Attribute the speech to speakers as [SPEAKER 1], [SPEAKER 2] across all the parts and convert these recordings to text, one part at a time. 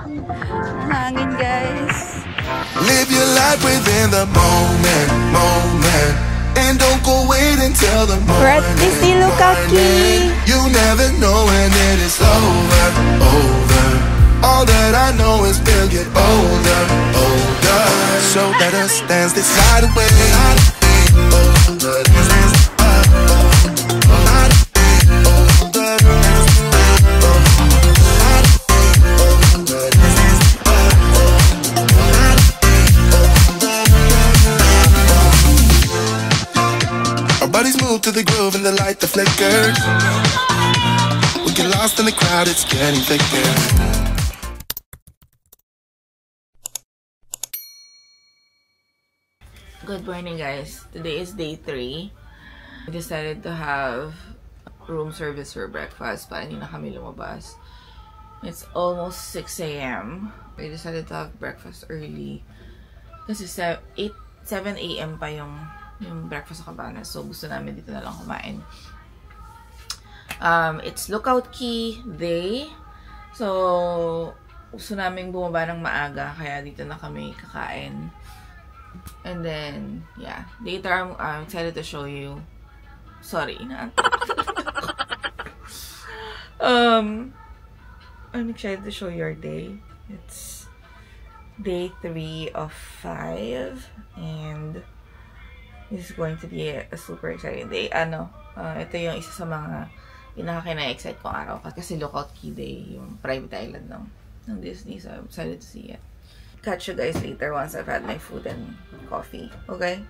[SPEAKER 1] Hangin, guys.
[SPEAKER 2] Live your life within the moment, and don't go wait until the morning.
[SPEAKER 1] We're at Disney Lookout Key.
[SPEAKER 2] You never know when it is over. All that I know is we'll get older. So let us dance this night away. Our bodies move to the groove and the light that flickers. We get lost in the crowd, it's getting thicker.
[SPEAKER 3] Good morning, guys. Today is day 3. We decided to have room service for breakfast para hindi na kami lumabas. It's almost 6 a.m. We decided to have breakfast early kasi 7 a.m. pa yung breakfast sa Cabanas. So gusto namin dito na lang kumain. It's Lookout Key Day. So gusto namin bumaba ng maaga kaya dito na kami kakain. And then, yeah. Later, I'm excited to show you. Sorry, I'm excited to show you our day. It's day 3 of 5. And this is going to be a super exciting day. Ito yung isa sa mga pinaka-kina-excite kong araw. Kasi Lookout Key Day, yung private island ng Disney. So, I'm excited to see it. Catch you guys later once I've had my food and coffee. Okay?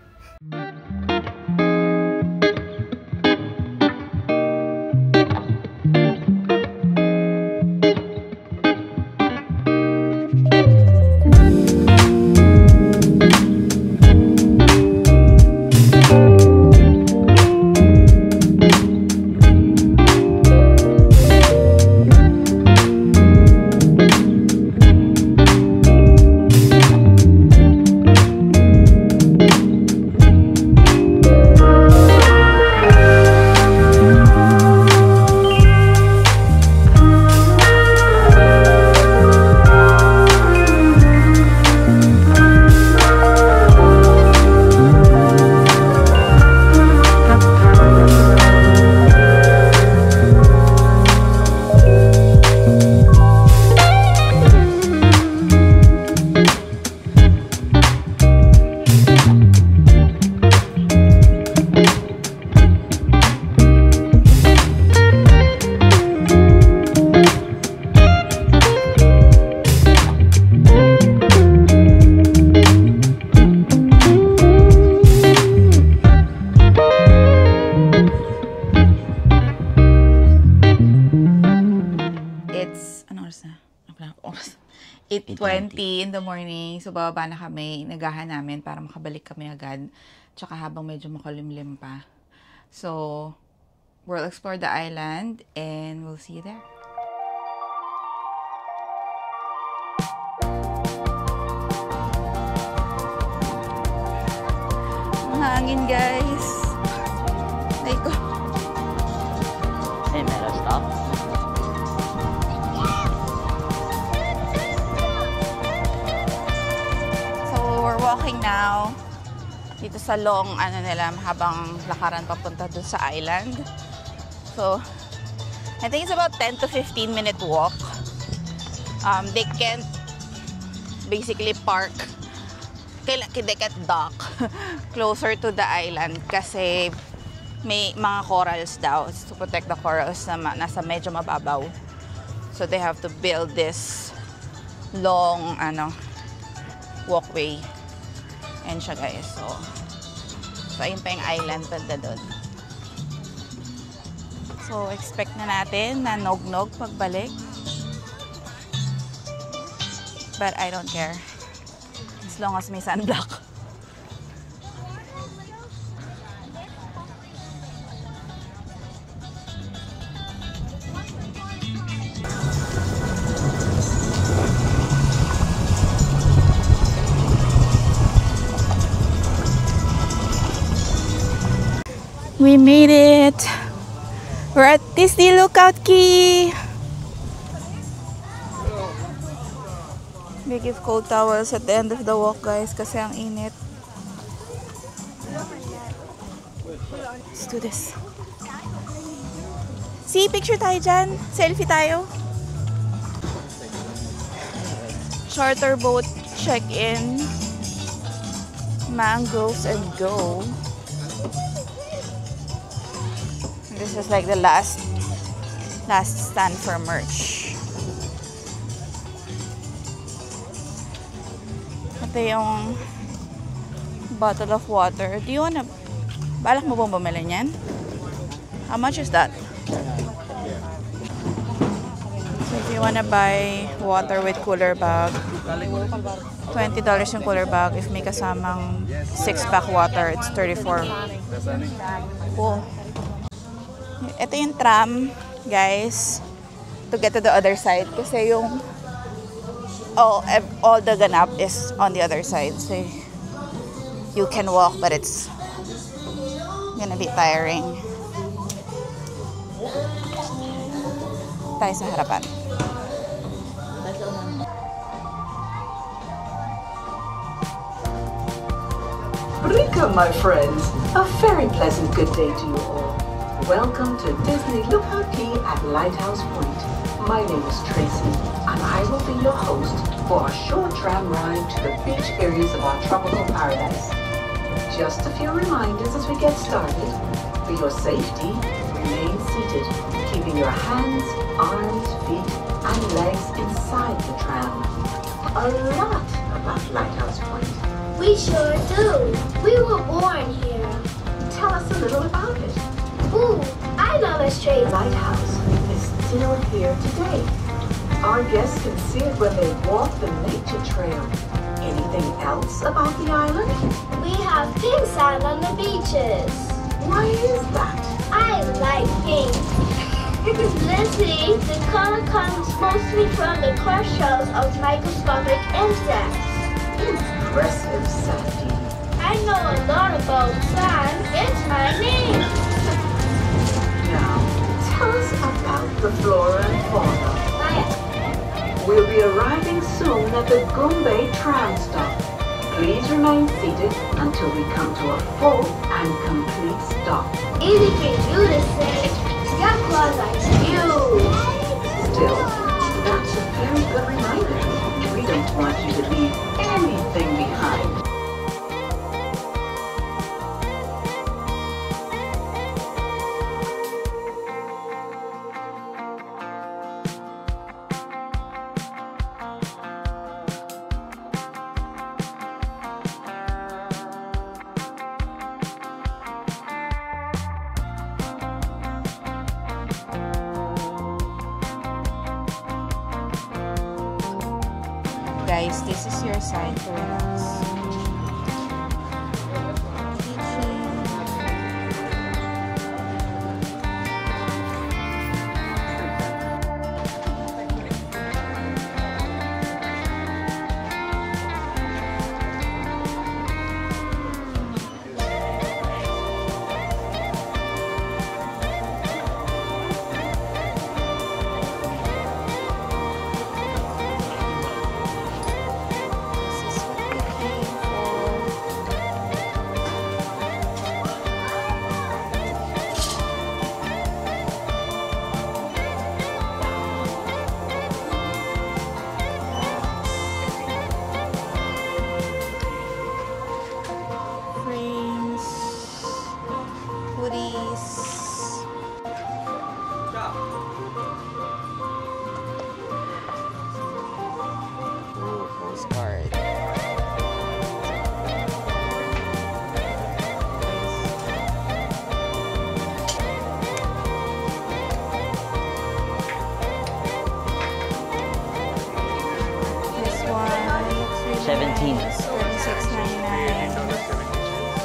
[SPEAKER 3] It's 8:20 in the morning. So, bababa na kami. Nagahan namin para makabalik kami agad. Tsaka habang medyo makulimlim pa. So, we'll explore the island and we'll see you there. Ang hangin, guys. Ay ko.
[SPEAKER 4] Hey, Meadow, stop.
[SPEAKER 1] Walking now dito sa long habang lakaran papunta dun sa island. So I think it's about 10 to 15 minute walk. They can't basically park, they can't dock closer to the island kasi may mga corals daw to protect the corals na nasa medyo mababaw. So they have to build this long walkway. Ayan siya, guys. So ayun pa yung island banda doon. So, expect na natin na nog-nog pagbalik. But I don't care. As long as may sunblock. We made it! We're at Disney Lookout Key! They give cold towels at the end of the walk, guys, kasi ang init. Let's do this. See, picture tayo dyan. Selfie tayo. Charter boat check-in. Mangroves and go. This is like the last stand for merch. Ito yung bottle of water. Do you wanna... Balak mo bang bumili niyan? How much is that? So if you wanna buy water with cooler bag, $20 yung cooler bag. If may kasamang 6-pack water, it's $34. Cool. Ito yung tram, guys, to get to the other side. Kasi yung all the ganap is on the other side. So you can walk, but it's gonna be tiring. Tayo sa harapan.
[SPEAKER 4] Rika, my friends, a very pleasant good day to you all. Welcome to Disney Lookout Key at Lighthouse Point. My name is Tracy, and I will be your host for a short tram ride to the beach areas of our tropical paradise. Just a few reminders as we get started. For your safety, remain seated, keeping your hands, arms, feet, and legs inside the tram. A lot about Lighthouse Point.
[SPEAKER 5] We sure do. We were born here.
[SPEAKER 4] Tell us a little about it.
[SPEAKER 5] Ooh, I love a straight
[SPEAKER 4] Lighthouse is still here today. Our guests can see it when they walk the nature trail. Anything else about the island?
[SPEAKER 5] We have pink sand on the beaches.
[SPEAKER 4] Why is that?
[SPEAKER 5] I like pink. Lizzie, the color comes mostly from the core shells of microscopic insects.
[SPEAKER 4] Impressive, Sandy.
[SPEAKER 5] I know a lot about sand. It's my name.
[SPEAKER 4] Now, tell us about the flora and fauna. We'll be arriving soon at the Goombay tram stop. Please remain seated until we come to a full and complete stop.
[SPEAKER 5] Easy for you to say. Got claws like you.
[SPEAKER 4] Still, that's a very good reminder. We don't want you to leave anything behind.
[SPEAKER 1] Guys, this is your sign to relax.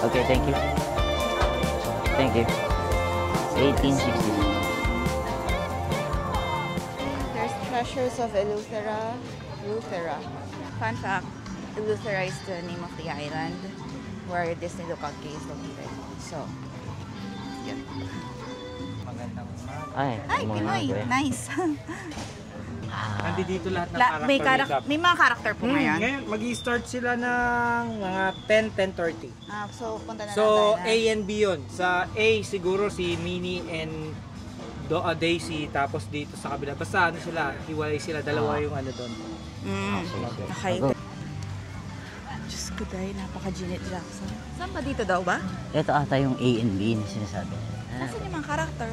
[SPEAKER 6] Okay, thank you. Thank you. 1860.
[SPEAKER 1] There's Treasures of Eleuthera. Fun fact, Eleuthera is the name of the island where Disney Lookout Cay is located. So, yun.
[SPEAKER 6] Ay,
[SPEAKER 1] Hi, Pinoy! Nice!
[SPEAKER 7] Nandito lahat ng character.
[SPEAKER 1] may mga character po ngayon.
[SPEAKER 7] Ngayon, mag-i-start sila ng mga 10:30.
[SPEAKER 1] So, punta na
[SPEAKER 7] So,
[SPEAKER 1] lang
[SPEAKER 7] A and B yun. Sa A, siguro si Minnie and Daisy, tapos dito sa kabila. Basta ano sila, hiwalay sila, dalawa yung ano doon.
[SPEAKER 1] Okay. Diyos ko dahil, napaka-Janet Jackson. Saan ba dito daw ba?
[SPEAKER 6] Ito ata yung A and B na sinasabi.
[SPEAKER 1] Nasaan yung mga character?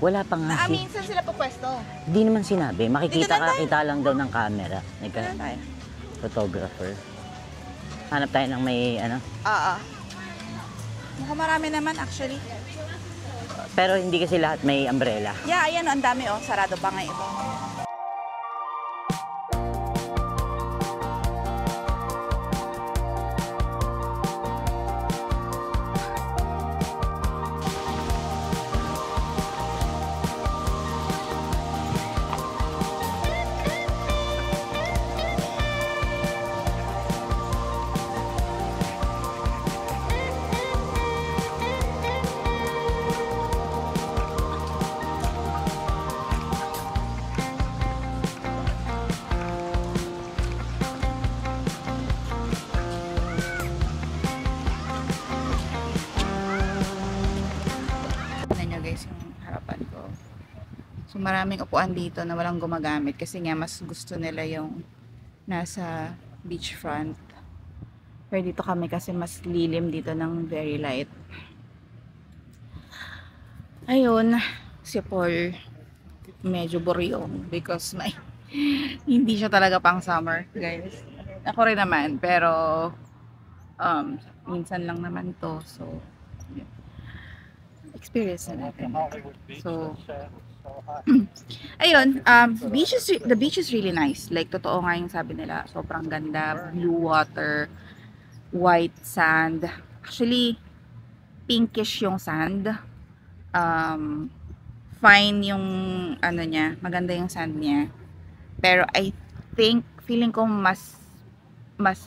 [SPEAKER 6] Wala pa nga
[SPEAKER 1] Minsan sila po pwesto.
[SPEAKER 6] Hindi naman sinabi. Makikita
[SPEAKER 1] Dito lang tayo.
[SPEAKER 6] kita lang daw ng camera.
[SPEAKER 1] Saan tayo?
[SPEAKER 6] Photographer. Hanap tayo ng may ano.
[SPEAKER 1] Mukhang marami naman actually.
[SPEAKER 6] Pero hindi kasi lahat may umbrella.
[SPEAKER 1] Yeah, ayan, ang dami sarado pa nga ito. So maraming upuan dito na walang gumagamit kasi nga mas gusto nila yung nasa beachfront. Pero dito kami kasi mas lilim dito ng very light. Ayun, si Paul medyo buryong because may hindi siya talaga pang summer, guys. Ako rin naman, pero minsan lang naman to. So experience na natin. So ayun, the beach is really nice. Like, totoo nga yung sabi nila. Sobrang ganda. Blue water, white sand. Actually, pinkish yung sand. Fine yung, ano niya, maganda yung sand niya. Pero I think, feeling ko mas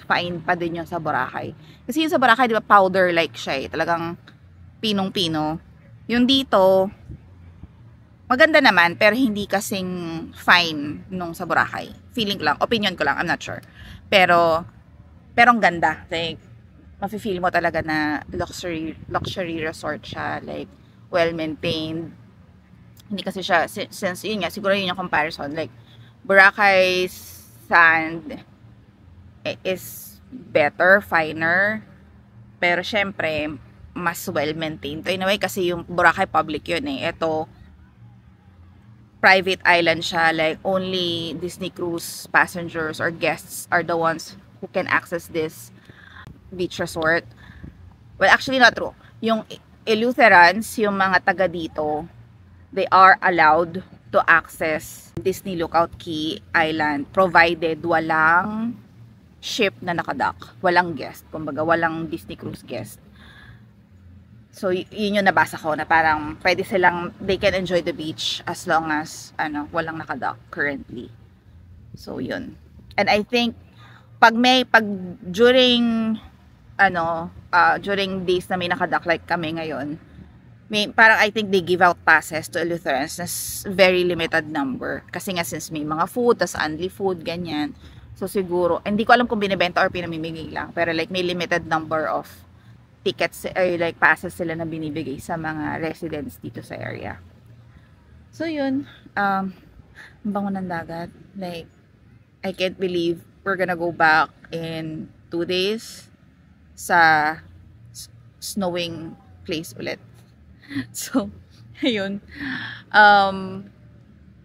[SPEAKER 1] fine pa din yung sa Boracay. Kasi yung sa Boracay, di ba, powder-like siya eh. Talagang pinong-pino. Yung dito, maganda naman, pero hindi kasing fine nung sa Boracay. Feeling ko lang, opinion ko lang, I'm not sure. Pero ang ganda. Like, mafe-feel mo talaga na luxury resort siya. Like, well-maintained. Hindi kasi siya, since yun nga, siguro yun yung comparison. Like, Boracay sand is better, finer. Pero syempre, mas well-maintained. In a way, kasi yung Boracay public yun eh. Ito, private island siya, like only Disney Cruise passengers or guests are the ones who can access this beach resort. Well, actually not true. Yung Eleutherans, yung mga taga dito, they are allowed to access Disney Lookout Cay Island provided walang ship na nakadock, walang guest, kumbaga walang Disney Cruise guest. So, yun yung nabasa ko na parang pwede silang, they can enjoy the beach as long as, walang nakadock currently. So, yun. And I think, during days na may nakadock like kami ngayon, parang I think they give out passes to Eleutherans na very limited number. Kasi nga since may mga food, tas only food, ganyan. So, siguro, hindi ko alam kung binibenta or pinamimigay lang. Pero like, may limited number of tickets or like passes sila na binibigay sa mga residents dito sa area. So yun, ang bango ng dagat. Like, I can't believe we're gonna go back in 2 days sa snowing place ulit. So, ayun.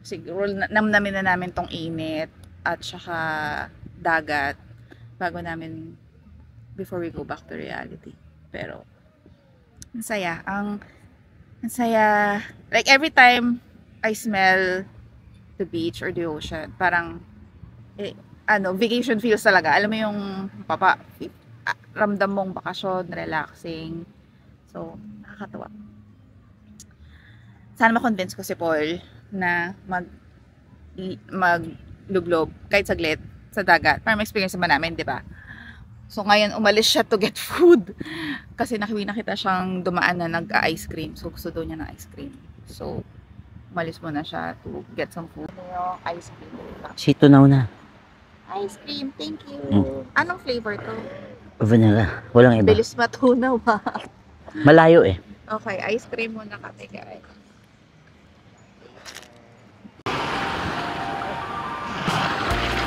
[SPEAKER 1] Siguro namnamin na namin tong init at saka dagat bago namin before we go back to reality. Pero ang saya. Ang saya. Like every time I smell the beach or the ocean, parang vacation feels talaga. Alam mo yung ramdam mong bakasyon, relaxing. So, nakakatawa. Sana ma-convince ko si Paul na magluglob kahit saglit sa dagat para ma-experience naman namin, di ba? So, ngayon, umalis siya to get food. Kasi nakita siyang dumaan na nag-ice cream. So, gusto daw niya ng ice cream. So, Umalis muna siya to get some food. Yung ice cream.
[SPEAKER 6] Si tunaw na.
[SPEAKER 1] Ice cream, thank you. Anong flavor to?
[SPEAKER 6] Vanilla. Walang iba.
[SPEAKER 1] Bilis matunaw ba?
[SPEAKER 6] Malayo eh.
[SPEAKER 1] Okay, ice cream muna kami guys.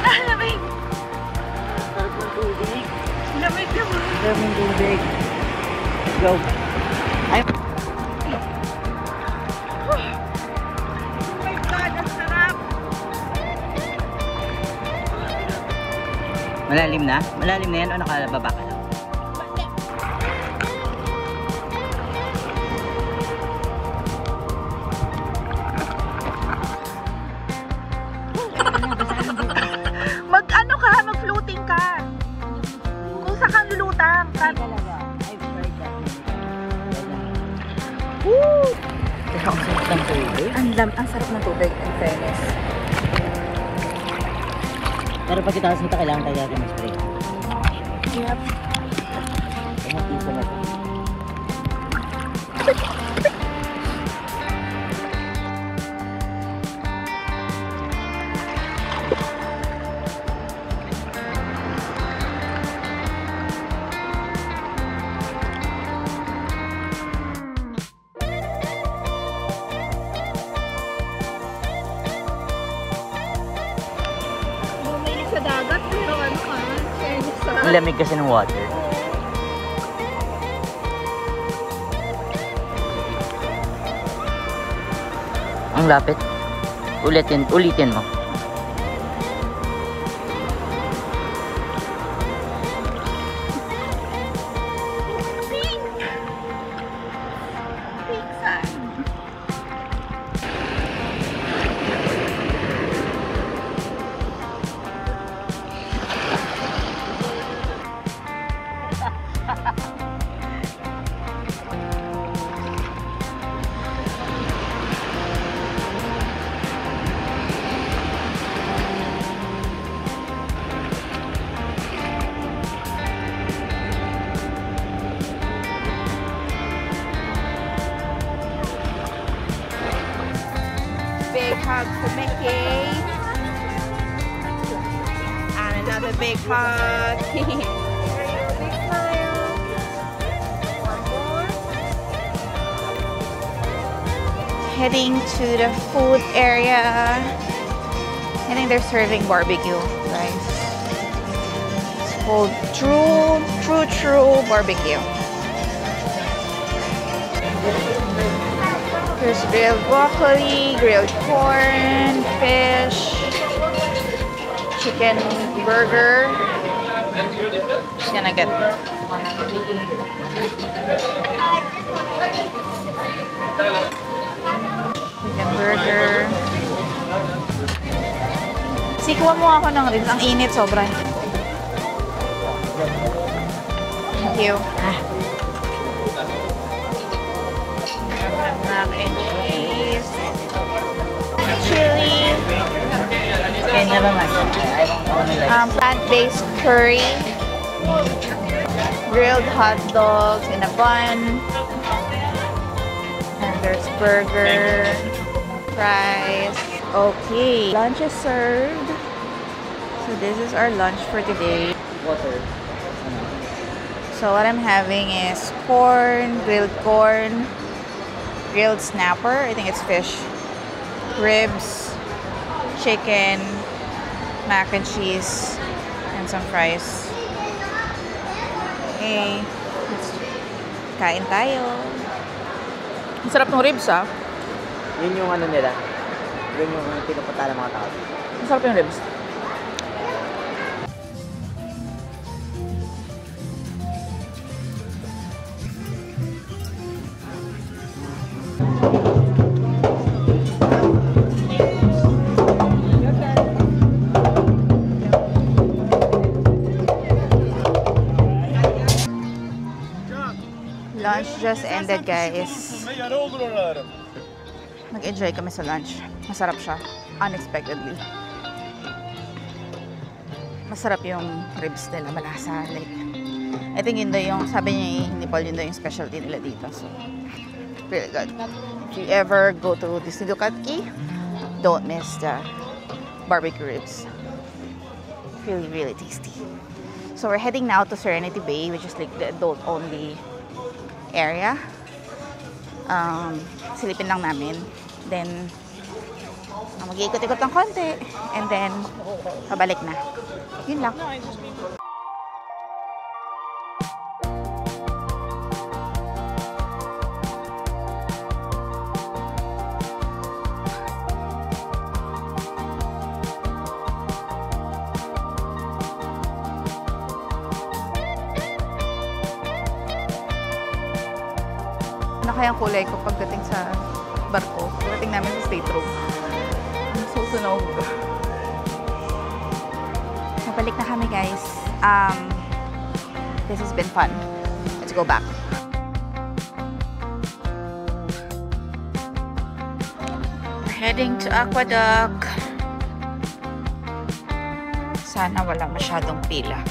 [SPEAKER 1] Lamig!
[SPEAKER 6] Sarap ng tubig.
[SPEAKER 1] Lamig naman.
[SPEAKER 6] Sarap ng tubig. Go. Ay.
[SPEAKER 1] Oh my God, ang sarap!
[SPEAKER 6] Malalim na? Malalim na yan o nakalababa ka lang?
[SPEAKER 1] Mag-ano ka? Mag-floating ka. Kung saan kang lulutang.
[SPEAKER 6] I've tried that.
[SPEAKER 1] Woo!
[SPEAKER 6] Ang sarap ng tubig.
[SPEAKER 1] Ang sarap ng tubig, in fairness.
[SPEAKER 6] Pero pag itaas nito, kailangan tayo natin mag-spray.
[SPEAKER 1] Yep.
[SPEAKER 6] Kaya piso na ito.
[SPEAKER 1] Bumili sa dagat, pero ano ka? Fairness sa...
[SPEAKER 6] Ang lamig kasi ng water. Ang lapit. Ulitin mo.
[SPEAKER 1] Pink sand. Big hug to Mickey. And another big hug. Big smile. One more. Heading to the food area. I think they're serving barbecue, guys. It's called True Barbecue. There's grilled broccoli, grilled corn, fish, chicken burger. Just gonna get chicken burger. Sikuha mo ako ng ribs. Ang init, sobra. Thank you. Mac and cheese. Chili.
[SPEAKER 6] Okay, never mind. I only like
[SPEAKER 1] Plant-based curry. Grilled hot dogs in a bun. And there's burger, fries. Okay, lunch is served. So this is our lunch for today.
[SPEAKER 6] water.
[SPEAKER 1] So what I'm having is corn, grilled snapper, I think it's fish, ribs, chicken, mac and cheese, and some fries. Okay, let's kain tayo. Ang sarap ng ribs, ah.
[SPEAKER 6] Yun yung ano nila. Yun yung pinupunta ng mga tao.
[SPEAKER 1] Ang sarap yung ribs. Lunch just ended, guys. Nag-enjoy kami sa lunch. Masarap siya. Unexpectedly. Masarap yung ribs nila. Malasa. Like, I think yun daw yung, sabi niya ni Paul, yun daw yung specialty nila dito. So, Really good. If you ever go to Disney Lukat Key, don't miss the barbecue ribs. Really, really tasty. So we're heading now to Serenity Bay, which is like the adult-only area. Silipin lang namin. Then, mag-iikot-ikot ng konti. And then, pabalik na. Yun lang. Ano kayang kulay ko pagdating sa barko? Pagdating namin sa stateroom. Ang susunog. Nabalik na kami, guys. This has been fun. Let's go back. We're heading to Aqueduct. Sana wala masyadong pila.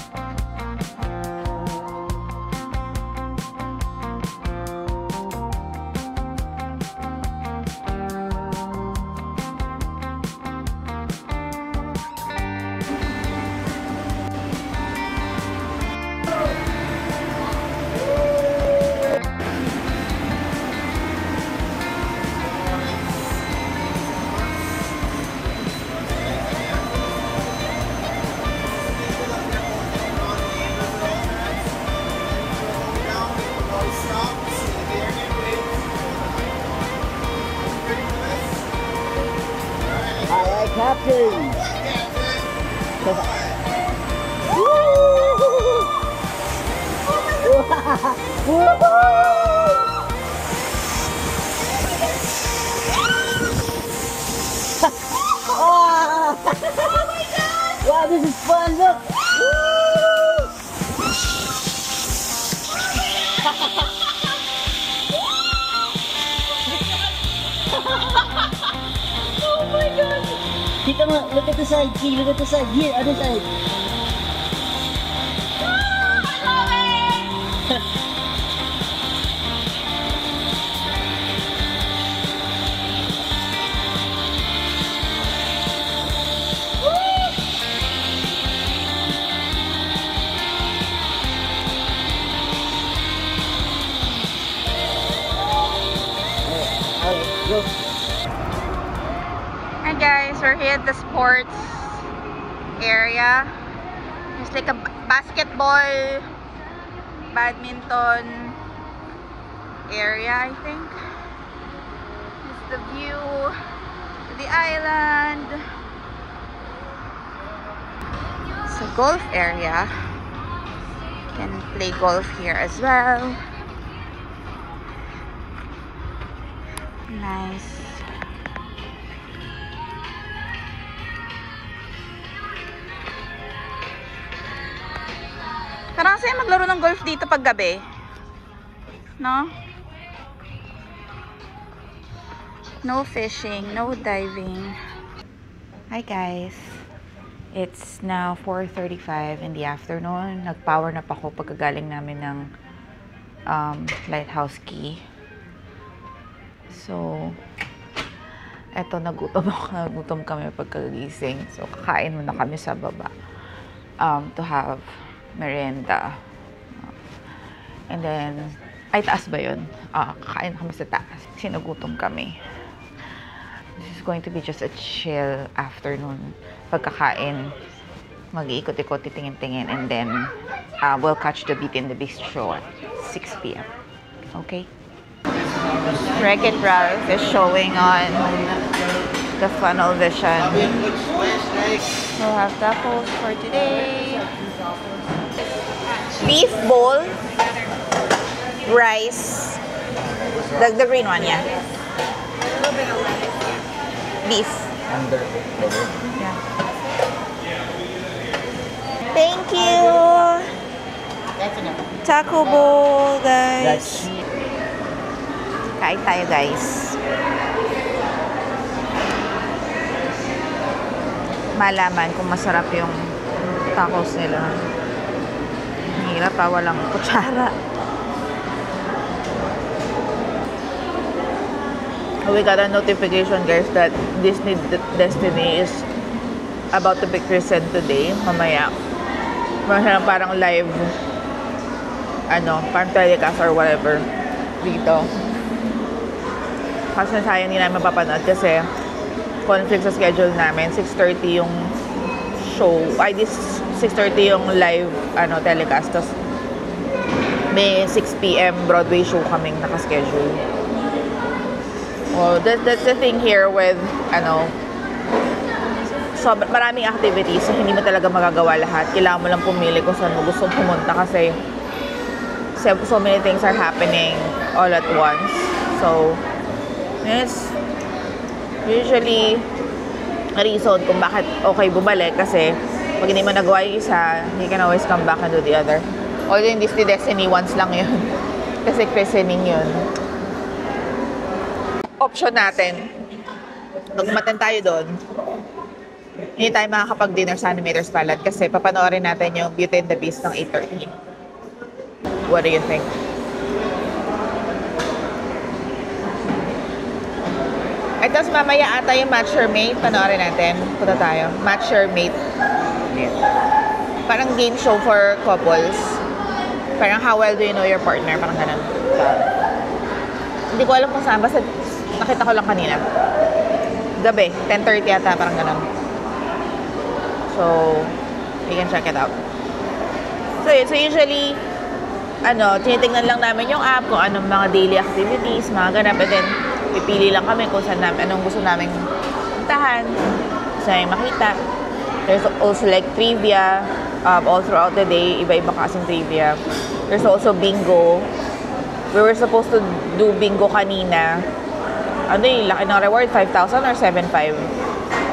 [SPEAKER 6] Captain! Oh my god! Wow, this is fun! Look!
[SPEAKER 5] Oh my god!
[SPEAKER 6] Kita mo, look at the side, Key, look at the side. Here, other side. Go.
[SPEAKER 1] Hi guys, we're here at the sports area. It's like a basketball, badminton area, I think. It's the view to the island. It's a golf area. You can play golf here as well. Nice. Parang sa'yo maglaro ng golf dito pag gabi. No? No fishing, no diving. Hi guys. It's now 4:35 in the afternoon. Nag-power nap ako pagkagaling namin ng Lighthouse Key. So, eto, nagutom kami pagkagising. So, kakain muna kami sa baba to have merienda. And then, ay, taas ba yun? Kakain kami sa taas. Sinugutom kami. This is going to be just a chill afternoon. Pagkakain, mag-iikot-ikot, titingin-tingin, and then we'll catch the Beauty and the Beast show at 6 p.m. Okay? Wreck-It Ralph is showing on the Funnel Vision. We'll have tacos for today. Beef bowl, rice, the green one, yeah. Beef. Yeah. Thank you. Taco bowl, guys. Kain tayo, guys. Malaman kung masarap yung tacos nila. Hirap pa, walang kutsara. we got a notification, guys, that Disney Destiny is about to be christened today, mamaya. Parang live, parang telecast or whatever dito. Kasi sayang hindi namin mapapanood kasi conflict sa schedule namin. 6:30 yung show. Ay, this 6:30 yung live telecast. Tapos may 6 p.m. Broadway show kaming nakaschedule. Well, that's the thing here with so maraming activities, so hindi mo talaga magagawa lahat. Kailangan mo lang pumili kung saan mo gustong pumunta kasi so many things are happening all at once. So it's usually a reason kung bakit okay bumalik kasi pag hindi mo nagawa yung isa, you can always come back and do the other. Although in Disney Destiny, once lang yun. Kasi christening yun. Option natin, pag umaten tayo doon, hindi tayo makakapag-dinner sa Animator's Palette kasi papanoorin natin yung Beauty and the Beast ng 8:30. What do you think? At tapos mamaya ata yung Match Your Mate, panoorin natin. Punta tayo. Match Your Mate. Parang game show for couples. Parang how well do you know your partner? Parang ganun. Hindi ko alam kung saan. Basta nakita ko lang kanina. Gabi. 10:30 yata. Parang ganun. So, you can check it out. So usually, tinitingnan lang namin yung app, kung anong mga daily activities, mga ganap. And then, pipili lang kami kung saan namin, anong gusto namin puntahan, gusto namin makita. There's also like trivia all throughout the day. Iba-iba kasing trivia. There's also bingo. We were supposed to do bingo kanina. Yung laki ng reward? 5,000 or 7,500?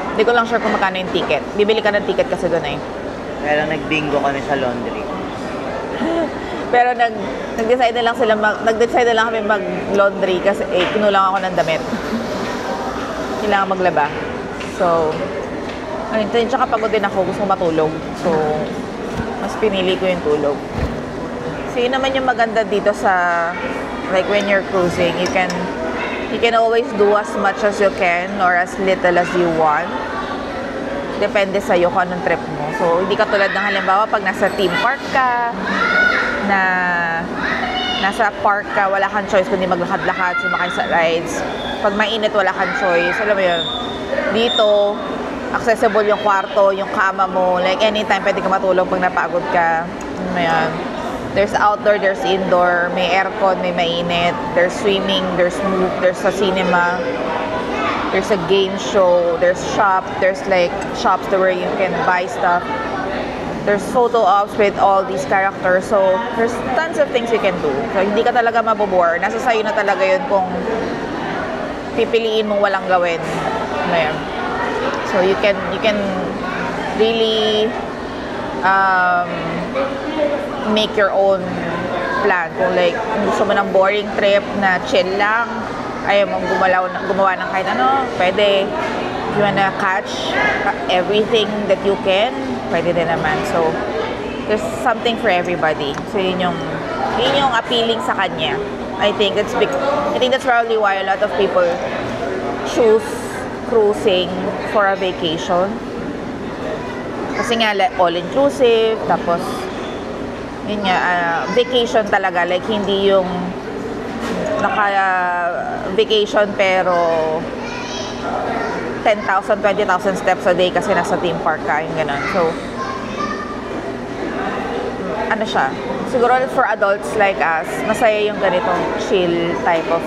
[SPEAKER 1] Hindi ko lang sure kung magkano yung ticket. Bibili ka ng ticket kasi doon eh.
[SPEAKER 6] Kaya lang nag-bingo kami sa laundry.
[SPEAKER 1] Pero nag-decide na lang kami mag-laundry kasi kinulang ako ng damit. Kailangan maglaba. So, tsaka pagod din ako, gusto ko matulog. So, mas pinili ko yung tulog. So, yun naman yung maganda dito sa, like when you're cruising, you can always do as much as you can or as little as you want. Depende sa'yo kung anong trip mo. So, hindi ka tulad ng halimbawa pag nasa theme park ka, na nasa park ka, wala kang choice kundi maglakad-lakad, sumakay sa rides. Pag mainit, wala kang choice. Alam mo yun, dito, accessible yung kwarto, yung kama mo. Like, anytime pwede ka matulog pag napagod ka. Alam mo yun. There's outdoor, there's indoor, may aircon, may mainit, there's swimming, there's move, there's a cinema, there's a game show, there's shop, there's like shops where you can buy stuff. There's photo ops with all these characters. So, there's tons of things you can do. So, hindi ka talaga mabobore. Nasa sayo na talaga yun kung pipiliin mong walang gawin. Ayan. So, you can really make your own plan. Kung like, gusto mo ng boring trip na chill lang, ayaw mong gumawa ng kahit ano, pwede. If you wanna catch everything that you can, pwede din naman. So, there's something for everybody. So, yun yung appealing sa kanya. I think that's probably why a lot of people choose cruising for a vacation. Kasi nga, all-inclusive, tapos, yun nga, vacation talaga. Like, hindi yung naka-vacation pero 10,000, 20,000 steps a day kasi nasa theme park ka, yung gano'n. So, ano siya? Siguro for adults like us, masaya yung ganitong chill type of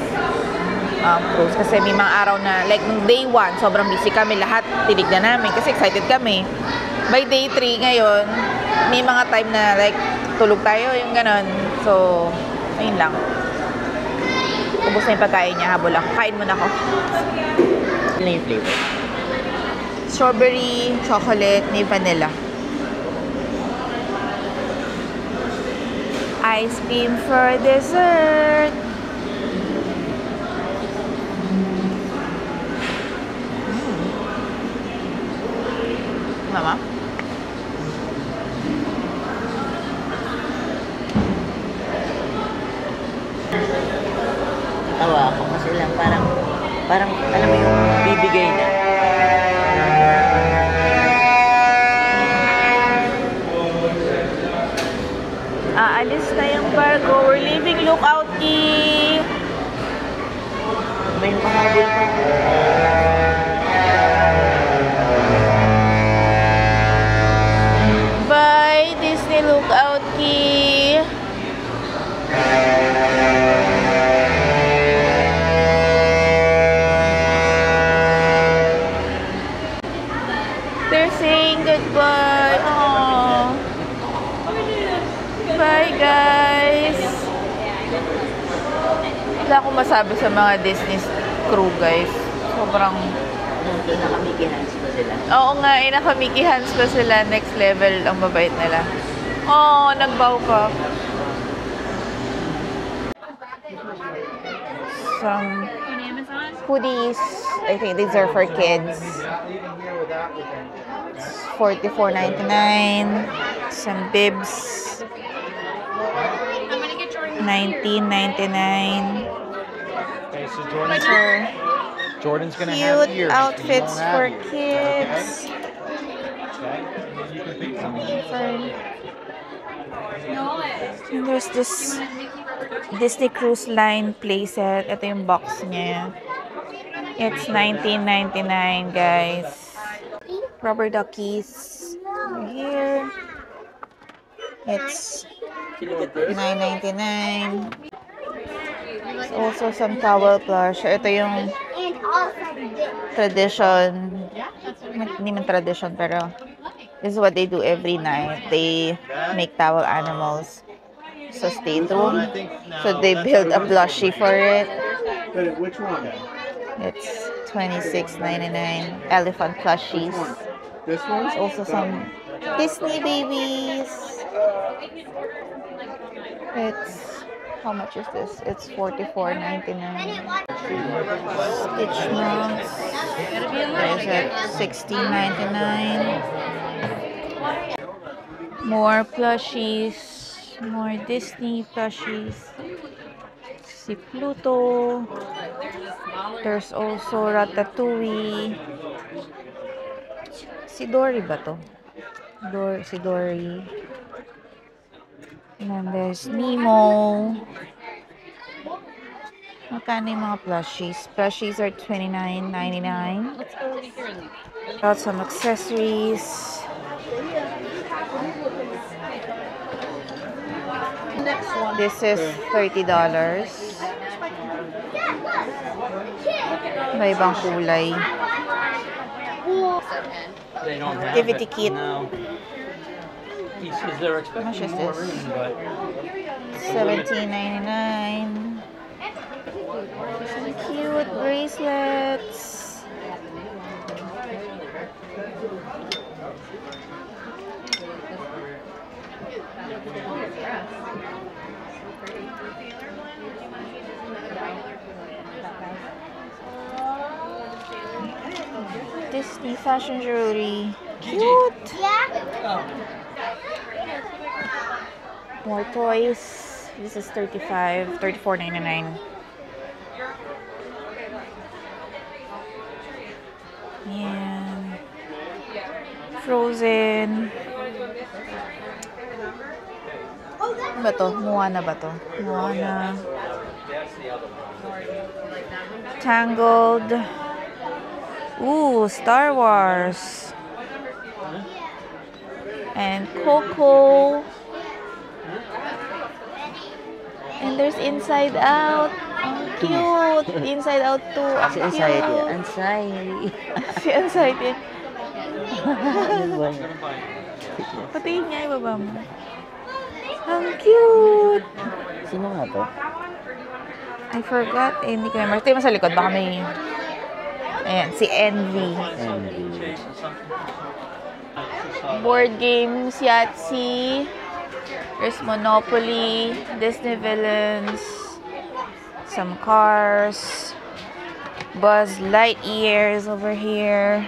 [SPEAKER 1] cruise. Kasi may mga araw na, like day 1, sobrang busy kami, lahat tinignan namin kasi excited kami. By day 3 ngayon, may mga time na like tulog tayo, yung gano'n. So, ayun lang. Ubus na yung pagkain niya, habol ako. Kain muna ako.
[SPEAKER 6] Ano yung flavor?
[SPEAKER 1] Strawberry, chocolate, may vanilla. Ice cream for dessert. Mama?
[SPEAKER 6] Tawa ako kasi lang parang Parang, alam mo yung bibigay na.
[SPEAKER 1] Aalis na yung barko. We're leaving Lookout Key.
[SPEAKER 6] May mahabol pa.
[SPEAKER 1] Bye, Disney Lookout Key. They're saying goodbye. Aww. Bye, guys. Wala akong masabi sa mga Disney crew, guys. Sobrang...
[SPEAKER 6] Naka-Mickey hands pa sila.
[SPEAKER 1] Oo nga, naka-Mickey hands pa sila. Next level ang mabait nila. Oh, nagbaw pa. Some hoodies. I think these are for kids. $44.99. Some bibs. $19.99.
[SPEAKER 7] Okay, so Jordan's gonna have
[SPEAKER 1] Cute
[SPEAKER 7] ears.
[SPEAKER 1] outfits for kids. And there's this Disney Cruise Line playset. Ito yung box niya. It's $19.99, guys. Rubber duckies over here. It's $9.99. There's also some towel plush. Ito yung tradition. Hindi man tradition, pero this is what they do every night. They make towel animals. So stay tuned. So they build a plushie for it.
[SPEAKER 8] Which one?
[SPEAKER 1] It's $26.99. Elephant plushies.
[SPEAKER 8] This one?
[SPEAKER 1] There's also some Disney babies. It's, how much is this? It's $44.99. Stitch Marks. There's at $16.99. More plushies. More Disney plushies. Si Pluto. There's also Ratatouille. Si Dory ba to? Si Dory. And then there's Nemo. Magkano yung mga plushies? Plushies are $29.99. Got some accessories. This is $30. May ibang kulay.
[SPEAKER 7] They don't have
[SPEAKER 1] Activity
[SPEAKER 7] it.
[SPEAKER 1] kit.
[SPEAKER 7] No. They're expecting
[SPEAKER 1] How much is
[SPEAKER 7] more
[SPEAKER 1] this?
[SPEAKER 7] room, but
[SPEAKER 1] $17.99. Some cute bracelets. Disney fashion jewelry. Cute. More toys. This is $34.99. Yan. Frozen. Ano ba to? Moana ba to? Moana. Tangled. Ooh, Star Wars. And Coco. And there's Inside Out. Oh, cute. Inside Out 2.
[SPEAKER 6] Si Anxiety. Anxiety.
[SPEAKER 1] Si Anxiety.
[SPEAKER 6] Ano ba yun?
[SPEAKER 1] Patingin niya, ibaba mo. Ang cute.
[SPEAKER 6] Sino nga to?
[SPEAKER 1] I forgot. Eh, hindi ko remember. Tingnan mo sa likod. Baka may... Ayan, si Envy.
[SPEAKER 6] Envy.
[SPEAKER 1] Board games, Yahtzee. There's Monopoly, Disney Villains, some cars, Buzz Lightyear is over here,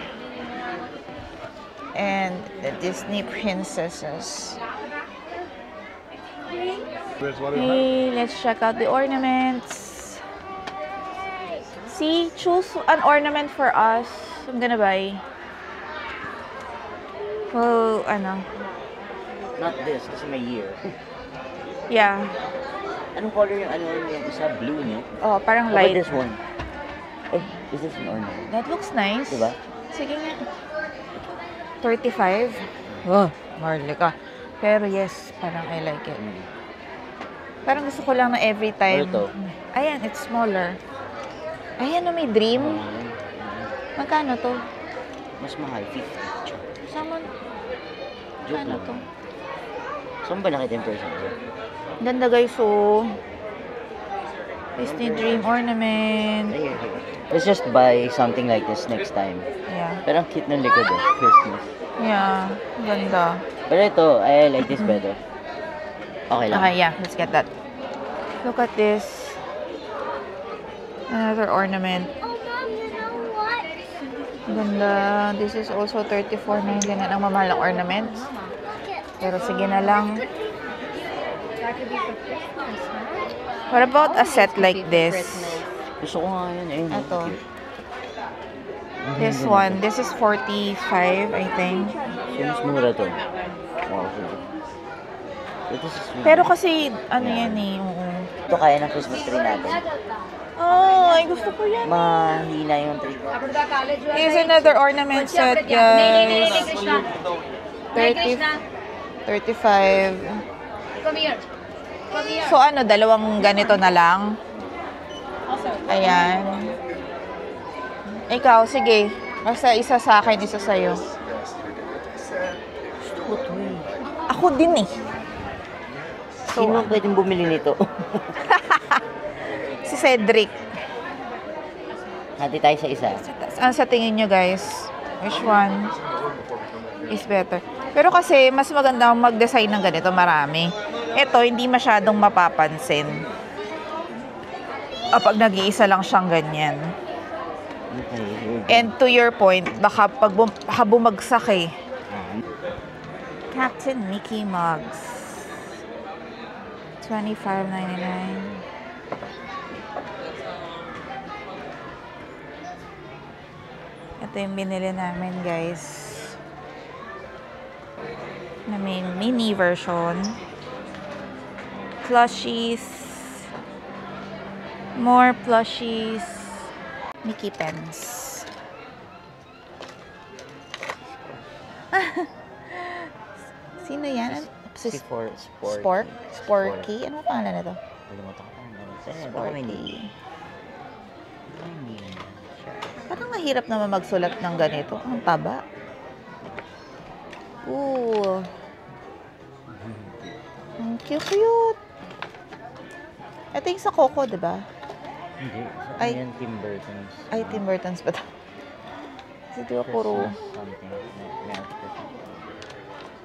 [SPEAKER 1] and the Disney princesses. Hey, let's check out the ornaments. See, choose an ornament for us. I'm gonna buy. Well, ano?
[SPEAKER 6] Not this, kasi may year.
[SPEAKER 1] Yeah.
[SPEAKER 6] Anong color yung yung isa? Blue, no?
[SPEAKER 1] Oh, parang
[SPEAKER 6] How about
[SPEAKER 1] light.
[SPEAKER 6] this one? Is this an ornament?
[SPEAKER 1] That looks nice.
[SPEAKER 6] Diba?
[SPEAKER 1] Sige nga. 35. Oh, marli ka. Pero yes, parang I like it. Parang gusto ko lang na every time.
[SPEAKER 6] Ito.
[SPEAKER 1] Ayan, it's smaller. Ayan, may dream. Magkano to?
[SPEAKER 6] Mas mahal, 50.
[SPEAKER 1] Sama.
[SPEAKER 6] Joke
[SPEAKER 1] Ano
[SPEAKER 6] lang.
[SPEAKER 1] to?
[SPEAKER 6] Saan ba nakita yung person?
[SPEAKER 1] Ganda guys, so Disney Dream Ornament.
[SPEAKER 6] Here. Let's just buy something like this next time.
[SPEAKER 1] Yeah.
[SPEAKER 6] Pero ang cute ng likod Christmas.
[SPEAKER 1] Yeah. Ganda.
[SPEAKER 6] Pero ito, I like this better. Okay lang.
[SPEAKER 1] Okay, yeah. Let's get that. Look at this. Another ornament.
[SPEAKER 5] Oh, Mom, you know what?
[SPEAKER 1] Ganda. This is also 34.99 ang mamahal ng ornaments. Pero sige na lang. What about a set like this?
[SPEAKER 6] Gusto ko nga yun.
[SPEAKER 1] Ito. This one. This is 45, I think.
[SPEAKER 6] So, mas mura to. Wow. So, this is
[SPEAKER 1] Pero kasi, ano yan eh. Oo.
[SPEAKER 6] ito kaya ng Christmas tree natin.
[SPEAKER 1] Oh, ay gusto ko yan.
[SPEAKER 6] Mahina yung tree.
[SPEAKER 1] Here's another ornament set, guys. 30, 35. So ano, dalawang ganito na lang? Ayan. Ikaw, sige. Basta isa sa akin, isa sa'yo. Ako din eh.
[SPEAKER 6] Sino pwedeng bumili nito?
[SPEAKER 1] Si Cedric.
[SPEAKER 6] Hati tayo sa isa.
[SPEAKER 1] Ano sa tingin nyo, guys? Which one is better? Pero kasi, mas maganda mag-design ng ganito, marami. Ito, hindi masyadong mapapansin. Kapag nag-iisa lang siyang ganyan. And to your point, baka pag bumagsak eh. Captain Mickey mugs. $25.99. Ito yung binili namin, guys. Na may mini version. Plushies. More plushies. Mickey pens. Sino yan?
[SPEAKER 6] Si
[SPEAKER 1] Sporky? Ano pa pangalan na to?
[SPEAKER 6] Kalimutan ko.
[SPEAKER 1] Sporky. Parang mahirap naman magsulat ng ganito. Ang taba. Ooh. Ang cute. Ito yung sa Coco, diba?
[SPEAKER 6] Hindi.
[SPEAKER 1] Ay.
[SPEAKER 6] Yan Tim Burton's.
[SPEAKER 1] Ay, Tim Burton's ba ito? Kasi diba puro...
[SPEAKER 6] Something.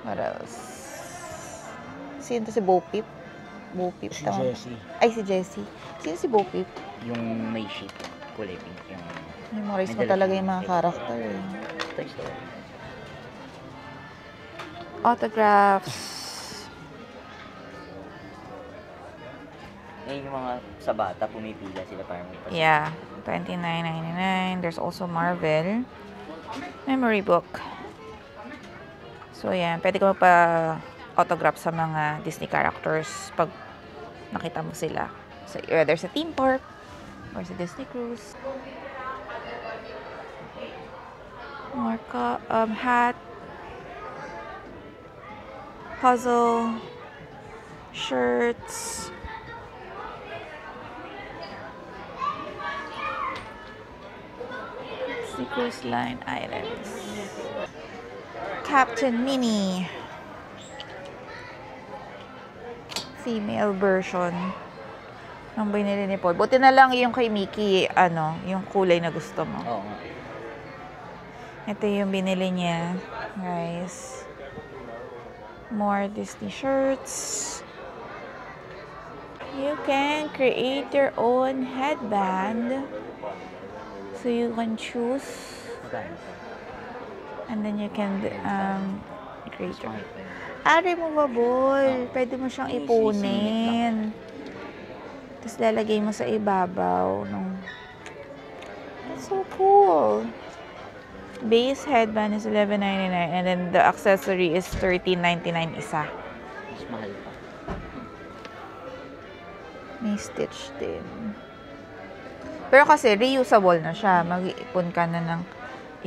[SPEAKER 1] What else? Sino to si Bo Peep? Bo Peep.
[SPEAKER 6] Si
[SPEAKER 1] tama ba?
[SPEAKER 6] Jessie.
[SPEAKER 1] Ay, si Jessie. Sino si Bo Peep?
[SPEAKER 6] Yung may sheet. Kulay pink. Yung
[SPEAKER 1] Memorize mo talaga yung mga karakter eh.
[SPEAKER 6] Toy Story.
[SPEAKER 1] Autographs.
[SPEAKER 6] Ngayon yung mga sa bata, pumipila sila para magpasok.
[SPEAKER 1] Yeah. $29.99. There's also Marvel. Memory book. So, yan. Pwede ko pa-autograph sa mga Disney characters pag nakita mo sila. So, whether sa theme park or sa Disney cruise. More hat. Puzzle. Shirts. Disney Cruise Line items. Captain Minnie. Female version. Ang binili ni Paul. Buti na lang yung kay Mickey, yung kulay na gusto mo.
[SPEAKER 6] Oo nga.
[SPEAKER 1] Ito yung binili niya, guys. More Disney shirts. You can create your own headband. So you can choose. And then you can create your... removable. Pwede mo siyang ipunin. Tapos lalagay mo sa ibabaw nung... So cool. Base headband is $11.99 and then the accessory is $13.99 isa.
[SPEAKER 9] Mas mahal pa.
[SPEAKER 1] May stitch din. Pero kasi reusable na siya. Mag-iipon ka na ng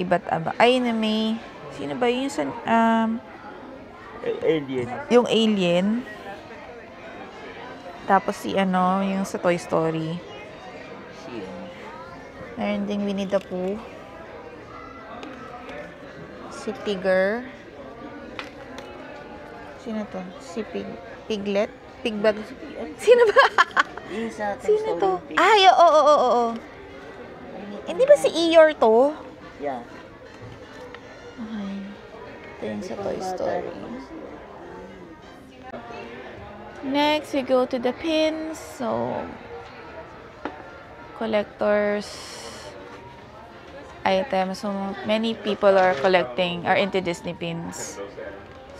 [SPEAKER 1] iba't aba. Ay, na may... Sino ba yun?
[SPEAKER 9] Alien.
[SPEAKER 1] Yung alien. Tapos si ano, yung sa Toy Story. Meron ding Winnie the Pooh. Si Tigger. Sino to? Si Piglet? Pigbag? Sino ba? Sino to? Ay, oo. Hindi ba si Eeyore to?
[SPEAKER 9] Yeah.
[SPEAKER 1] Okay. Ito yung sa Toy Story. Next, we go to the pins. So, collectors items. So, many people are into Disney pins.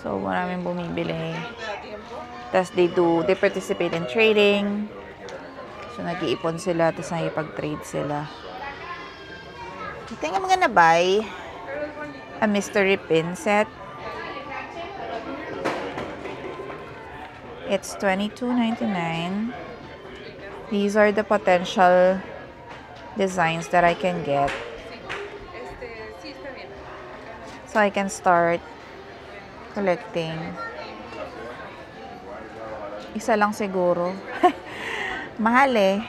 [SPEAKER 1] So, maraming bumibili. Tapos, they participate in trading. So, nag-iipon sila. Tapos, nakipag-trade sila. I think I'm gonna buy a mystery pin set. It's $22.99. These are the potential designs that I can get. So I can start collecting. Isa lang siguro. Mahal eh.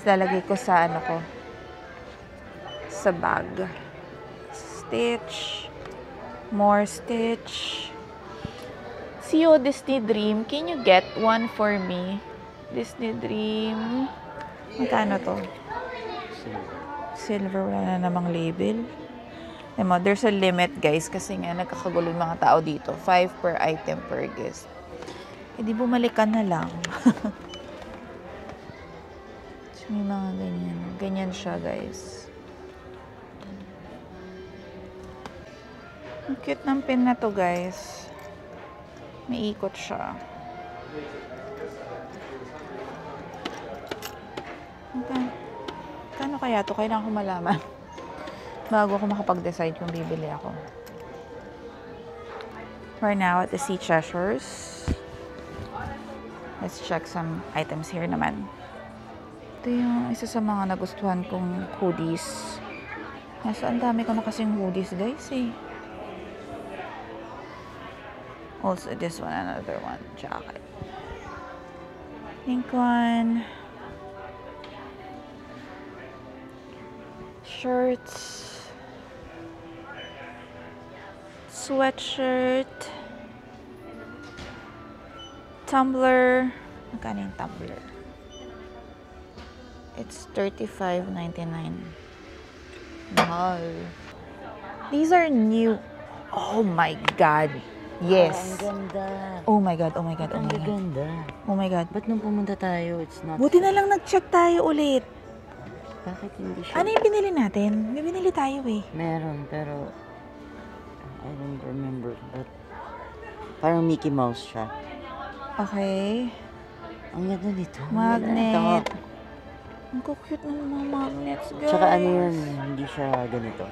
[SPEAKER 1] Lalagay ko sa ano ko. Sa bag. Stitch. More stitch. CEO Disney Dream. Can you get one for me? Disney Dream. Magkano to? Silver. Wala na namang label. There's a limit, guys. Kasi nga, nagkakagulo yung mga tao dito. 5 per item per guest. Eh, di bumalik ka na lang. So, may mga ganyan. Ganyan siya, guys. Ang cute ng pin na to, guys. May ikot siya. Kano kaya to? Kailangan ko malaman. Bago ako makapag-decide kung bibili ako. We're now at the Sea Treasures. Let's check some items here naman. Ito yung isa sa mga nagustuhan kong hoodies. Ang dami ko na kasing hoodies, guys, eh. Also, this one, another one. Jacket. Pink one. Shirts. Sweatshirt. Tumbler. Magkano yung tumbler? It's $35.99. Mahal. These are new. Oh my God. Yes.
[SPEAKER 9] Ang ganda.
[SPEAKER 1] Oh my God, oh my God, oh my God.
[SPEAKER 9] Ang ganda.
[SPEAKER 1] Oh my God.
[SPEAKER 9] Ba't nung pumunta tayo, it's not...
[SPEAKER 1] Buti na lang nag-check tayo ulit.
[SPEAKER 9] Bakit hindi siya?
[SPEAKER 1] Ano yung binili natin? May binili tayo eh.
[SPEAKER 9] Meron, pero... I don't remember, but... Parang Mickey Mouse siya.
[SPEAKER 1] Okay.
[SPEAKER 9] Ang ganda nito.
[SPEAKER 1] Magnet. Ang cute ng mga magnets, guys.
[SPEAKER 9] Tsaka ano yun, hindi siya ganito.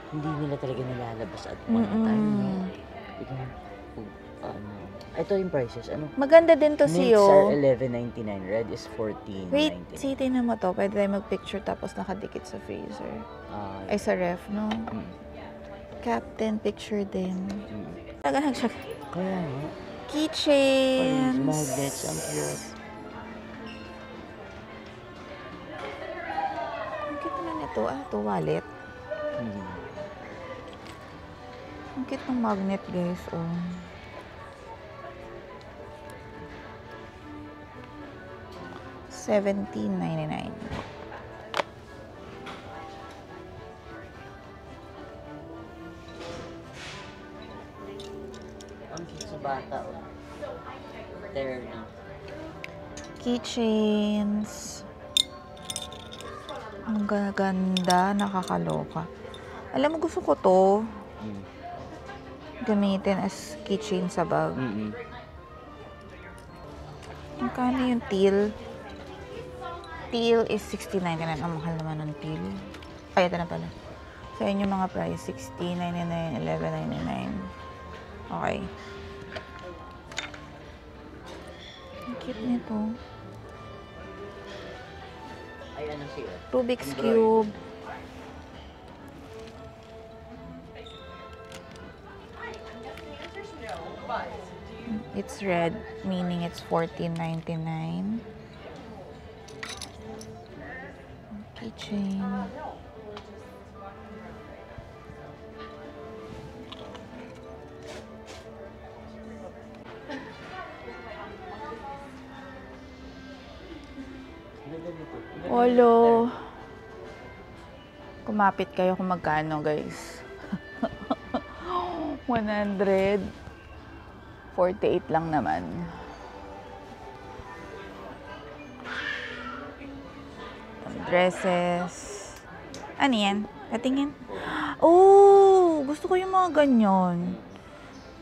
[SPEAKER 9] Hindi nila talaga nilalabas at one time. Ito yung prices. Ano?
[SPEAKER 1] Maganda din to
[SPEAKER 9] Mints
[SPEAKER 1] siyo.
[SPEAKER 9] are $11.99. Red is $14.99.
[SPEAKER 1] Wait, tingnan mo to. Pwede tayo mag-picture tapos nakadikit sa freezer. Ay, sa ref, no? Captain, picture din. Talaga nag-check.
[SPEAKER 9] Kaya nga.
[SPEAKER 1] Keychains.
[SPEAKER 9] Magnets, ang cute.
[SPEAKER 1] Ang cute naman ito. Ano to? Wallet? Ang cute ng magnet, guys. Oh. $17.99.
[SPEAKER 9] Ang cute sa bata. $30.
[SPEAKER 1] Keychains. Ang ganda. Nakakaloka. Alam mo, gusto ko to. Gamitin as keychain sa bag. Magkano yung teal? teal is $60.99. Ang mahal naman ng teal. Ay, ito na pala. So, yun yung mga price. $60.99, $11.99. Okay. Ang cute nito.
[SPEAKER 9] Ay, ano siya?
[SPEAKER 1] Rubik's Cube. It's red, meaning it's $14.99. Keychain. Olo. Kumapit kayo kung magkano, guys. 148 lang naman. Dresses. Ano yan? Patingin. Oh! Gusto ko yung mga ganyan.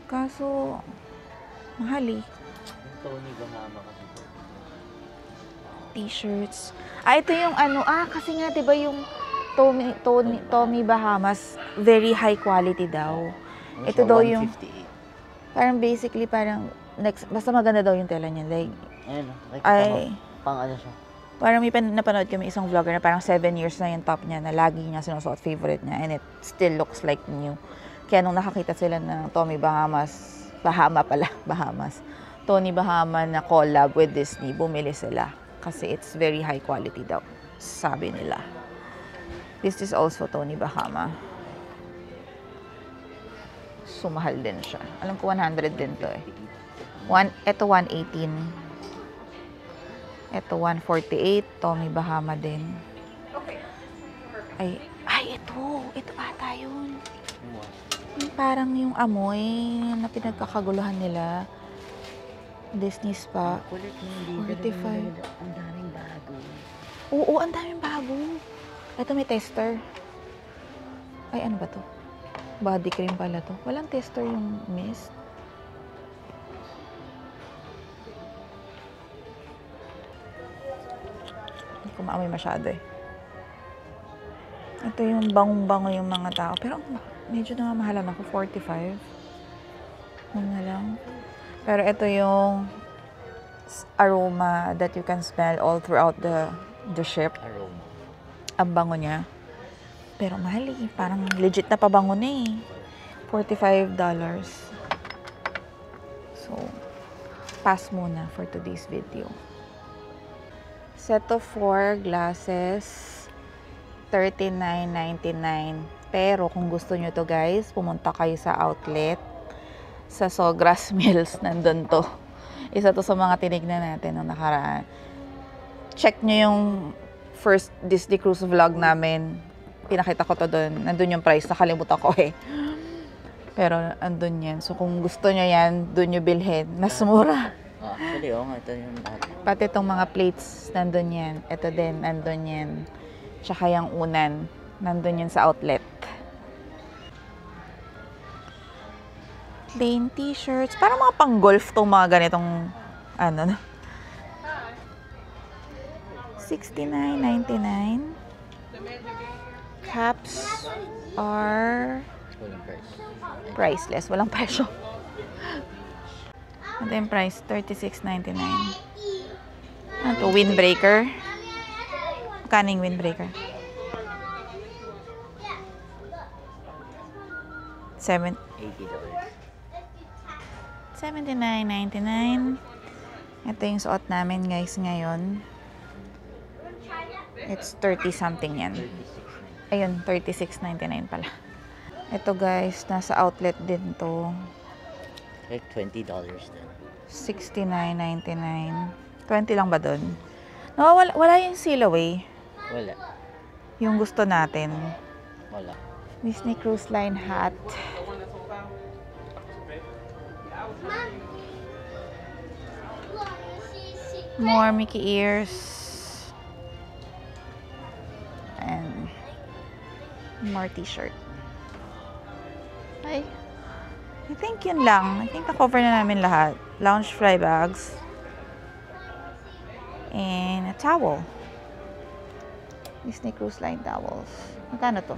[SPEAKER 1] Kaso, mahal eh.
[SPEAKER 9] Tony Bahama kasi.
[SPEAKER 1] T-shirts. Ito yung ano, kasi nga diba yung Tommy Bahamas, very high quality daw. Ito daw yung, parang basically, parang, basta maganda daw yung tela niya. Like,
[SPEAKER 9] ayun, like, pang ano siya.
[SPEAKER 1] Parang may napanood kami isang vlogger na parang 7 years na yung top niya, na lagi niya sinusuot, favorite niya, and it still looks like new. Kaya nung nakakita sila ng Tommy Bahamas, Tony Bahama na collab with Disney, bumili sila. Kasi it's very high quality daw, sabi nila. This is also Tony Bahama. So, mahal din siya. Alam ko 100 din to eh. Ito 118. Ito 148. Tommy Bahama din. Ay, ito. Ito ata yun. Yung parang yung amoy na pinagkakaguluhan nila. Disney Spa. 45.
[SPEAKER 9] Ang daming bago.
[SPEAKER 1] Oo, ang daming bago. Ito may tester. Ay, ano ba to? Body cream pala to. Walang tester yung mist. Hindi ko maamoy masyado eh. Ito yung bangong-bango yung mga tao. Pero medyo namamahalan ako. 45. Ano na lang. Pero ito yung aroma that you can smell all throughout the ship.
[SPEAKER 9] Aroma.
[SPEAKER 1] Ang bango niya. Pero mahal eh. Parang legit na pabango na eh. $45. So, pass muna for today's video. Set of 4 glasses, $39.99. Pero kung gusto nyo to guys, pumunta kayo sa outlet. Sa Sogras Mills, nandun to. Isa to sa mga tinignan natin nung nakaraan. Check nyo yung first Disney Cruise vlog namin. Pinakita ko to doon. Nandun yung price. Nakalimutan ko eh. Pero andun yan. So kung gusto nyo yan, doon nyo bilhin. Mas mura.
[SPEAKER 9] Actually, ito yung lahat.
[SPEAKER 1] Pati itong mga plates, nandun yan. Ito din, nandun yan. Tsaka yung unan. Nandun yan sa outlet. Plain t-shirts. Parang mga pang-golf tong mga ganitong ano. $69.99. Caps are priceless. Walang presyo. Ito yung price, $36.99. Ano to? Windbreaker. Kaning windbreaker. $79.99. Ito yung suot namin guys ngayon. It's 30 something yan. Ayun, $36.99 pala. Ito guys, nasa outlet din to.
[SPEAKER 9] Like $20 din.
[SPEAKER 1] $69.99. 20 lang ba dun? No, wala yung seal away.
[SPEAKER 9] Wala.
[SPEAKER 1] Yung gusto natin.
[SPEAKER 9] Wala.
[SPEAKER 1] Disney Cruise Line hat. More Mickey ears. And more t-shirt. Ay. I think yun lang. I think na-cover na namin lahat. Lounge fly bags. And a towel. Disney Cruise Line towels. Magkano to?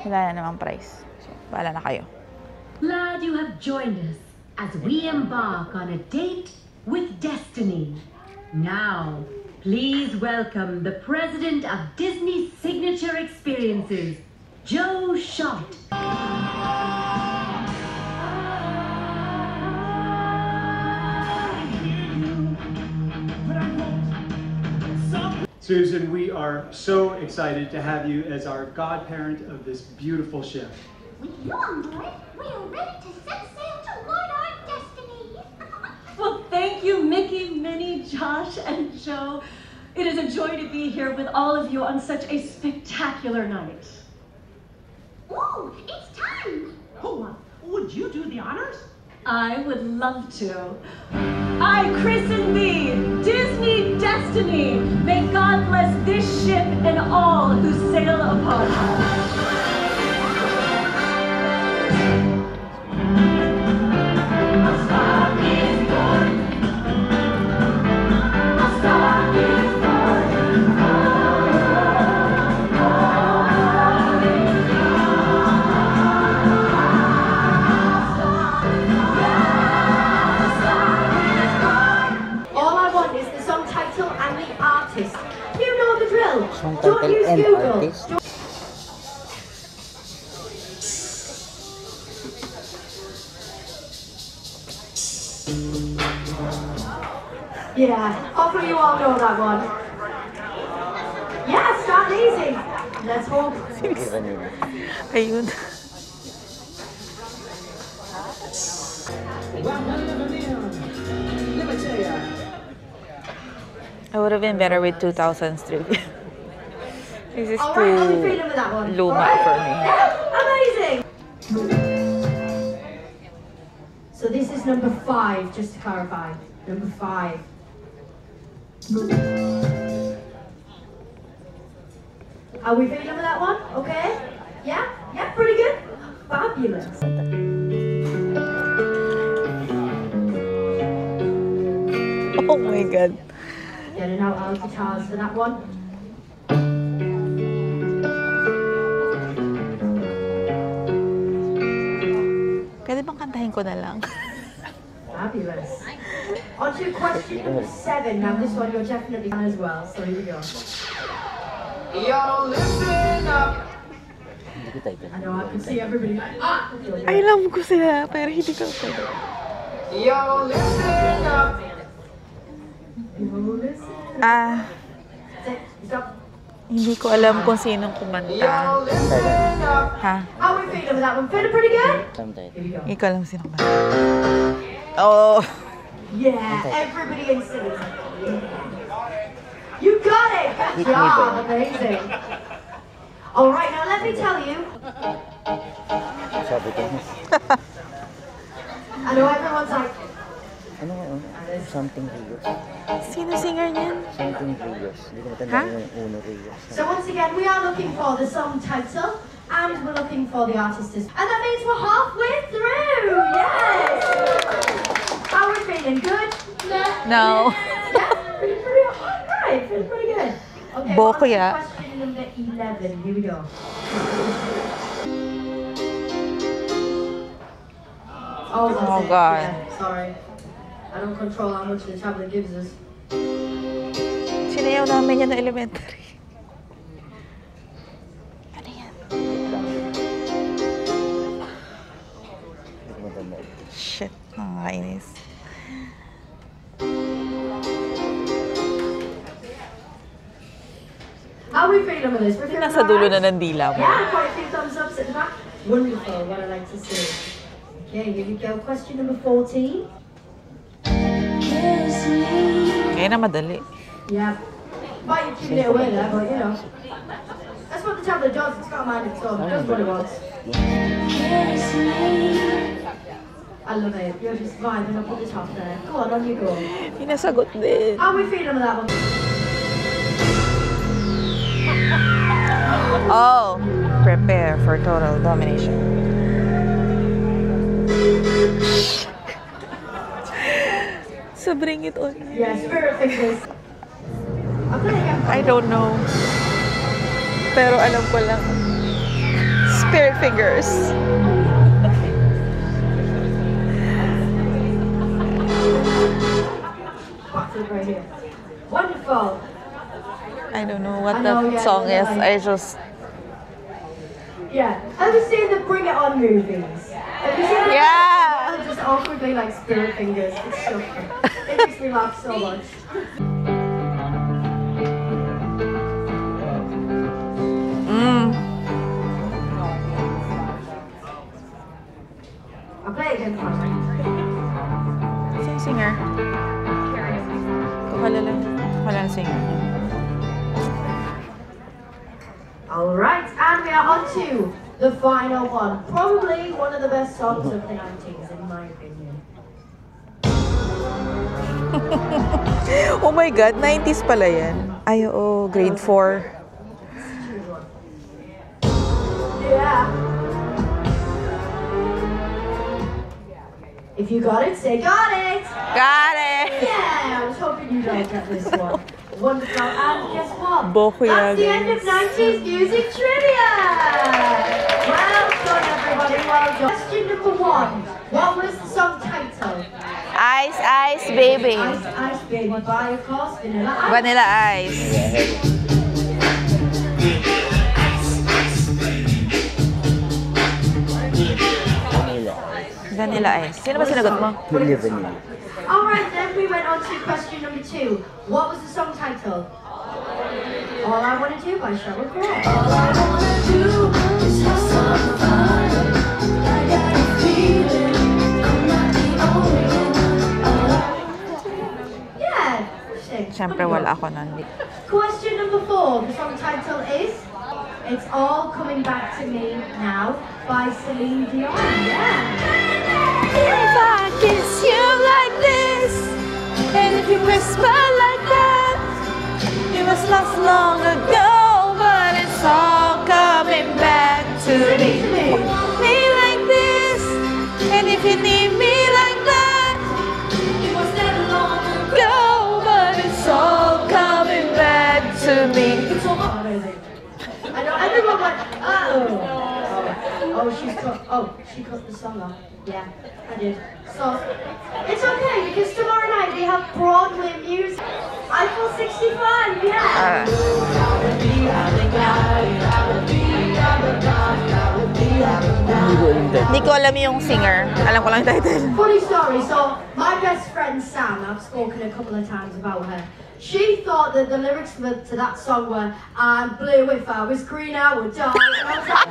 [SPEAKER 1] Wala na namang price. So, bahala na kayo.
[SPEAKER 10] Glad you have joined us as we embark on a date with destiny. Now, please welcome the president of Disney Signature Experiences, Joe Schott.
[SPEAKER 11] Susan, we are so excited to have you as our godparent of this beautiful ship.
[SPEAKER 5] With you on board, we are ready to set sail toward our destiny.
[SPEAKER 12] Well, thank you, Mickey, Minnie, Josh, and Joe. It is a joy to be here with all of you on such a spectacular night.
[SPEAKER 5] Ooh, it's time.
[SPEAKER 12] Oh, would you do the honors? I would love to. I christen thee, Disney Destiny. May God bless this ship and all who sail upon her.
[SPEAKER 9] Song title and artist.
[SPEAKER 13] Yeah, hopefully you all know that one. Yeah, start easy. Let's hope.
[SPEAKER 1] Ayun. I would have been better with 2000s trivia. This is
[SPEAKER 13] All right, how are you feeling with that one?
[SPEAKER 1] luma for me.
[SPEAKER 13] Amazing. So this is number 5, just to clarify. Number 5. Are we feeling with that one? Okay? Yeah? Yeah, pretty good. Fabulous.
[SPEAKER 1] Oh my god.
[SPEAKER 13] Getting out our guitars for that one.
[SPEAKER 1] Pwede bang kantahin ko na lang?
[SPEAKER 13] Fabulous. On to question number 7. Now this one you're definitely on as well, so here we go.
[SPEAKER 2] Yo, listen up.
[SPEAKER 13] I know, I can see everybody.
[SPEAKER 1] Ay, alam ko sila, pero hindi ko pwede.
[SPEAKER 2] Yo, listen up.
[SPEAKER 1] Hindi ko alam kung sinong kumanta. Ha?
[SPEAKER 13] How are we feeling with that one? Feeling pretty good?
[SPEAKER 1] Hindi ko alam sinong kumanta. Oh!
[SPEAKER 13] Yeah, everybody in singing. You got it! Good job, amazing. Alright, now let me tell you. I know everyone's like,
[SPEAKER 9] Ano nga something Rios.
[SPEAKER 1] Sino singer niyan?
[SPEAKER 9] Something Rios. Hindi ko matandaan yung uno Rios.
[SPEAKER 13] so once again, we are looking for the song title and we're looking for the artist. And that means we're halfway through! Yes! How are we feeling? Good?
[SPEAKER 1] No.
[SPEAKER 13] Yeah? Pretty alright, feeling pretty good. Okay,
[SPEAKER 1] Boko
[SPEAKER 13] on to
[SPEAKER 1] ya.
[SPEAKER 13] question number 11. Here we go. Oh, that's
[SPEAKER 1] Oh,
[SPEAKER 13] it.
[SPEAKER 1] God.
[SPEAKER 13] Yeah, sorry. I don't control how much the tablet gives us.
[SPEAKER 1] Sinayaw namin yan na elementary. Ano yan? Shit, nakakainis.
[SPEAKER 13] How are we feeling with this? We're feeling
[SPEAKER 1] Nasa dulo
[SPEAKER 13] alright?
[SPEAKER 1] na ng dila mo.
[SPEAKER 13] Yeah, quite a few thumbs ups at the back. Wonderful, what I like to see. Okay, here we go. Question number 14.
[SPEAKER 1] Ngayon na madali.
[SPEAKER 13] Yeah. Might have given it away there, but you know. That's what the tablet does. It's got a mind of its own. It does what it wants. I love it. You're just vibing up at the top there. Go on you go.
[SPEAKER 1] Pinasagot din.
[SPEAKER 13] How are we feeling with that one?
[SPEAKER 1] Oh, prepare for total domination. So bring it on.
[SPEAKER 13] Yeah, spirit fingers.
[SPEAKER 3] I don't know. Pero alam ko lang. Spirit Fingers.
[SPEAKER 13] Right here. Wonderful.
[SPEAKER 3] I don't know what that song is. I just...
[SPEAKER 13] Yeah. Have you seen the Bring It On movies? Have you seen
[SPEAKER 3] Yeah!
[SPEAKER 13] Just awkwardly like Spirit Fingers. It's so fun. It makes me laugh so much. I'll play it again.
[SPEAKER 3] Sing singer. Kuhala singer.
[SPEAKER 13] Alright, and we are on to the final one. Probably one of the best songs of the 90s, in my opinion.
[SPEAKER 3] Oh my God, 90s pala yan. Ay, oo, grade 4.
[SPEAKER 13] Yeah. If you got it, say got it!
[SPEAKER 3] Got it!
[SPEAKER 13] Yeah, I was hoping you don't get this one. Wonderful, and guess what?
[SPEAKER 3] Bokuya,
[SPEAKER 13] that's the end of 90s music trivia! Well done, everybody, well done. Question number 1. What was the song title?
[SPEAKER 1] Ice, Ice, Baby.
[SPEAKER 13] Ice, Ice, Baby, by, of course, Vanilla Ice.
[SPEAKER 1] Vanilla Ice. Vanilla Ice. Sino ba sinagot mo?
[SPEAKER 6] Vanilla.
[SPEAKER 13] Alright, then we went on to question number 2. What was the song title? All I Wanna Do by Sheryl Crow. All I wanna do is have some fun. I got a feeling I'm not the only one. Yeah, sing.
[SPEAKER 3] Siyempre wala ako nun.
[SPEAKER 13] Question number 4. The song title is It's All Coming Back to Me Now by Celine Dion. Yeah.
[SPEAKER 1] If I kiss you like this, and if you whisper like that, it was lost long ago, but it's all coming back to me. Me like this, and if you need me like that, it was that long ago, but it's all coming back to me.
[SPEAKER 13] It's all amazing. I know everyone went, she cut the song off. Yeah, I did. So, it's okay, because tomorrow night they have Broadway music. Eiffel 65, yeah!
[SPEAKER 1] Hindi ko alam yung singer. Alam ko lang yung title.
[SPEAKER 13] Funny story, so my best friend Sam, I've spoken a couple of times about her. She thought that the lyrics to that song were, I'm blue if I was green I would die. And I was like,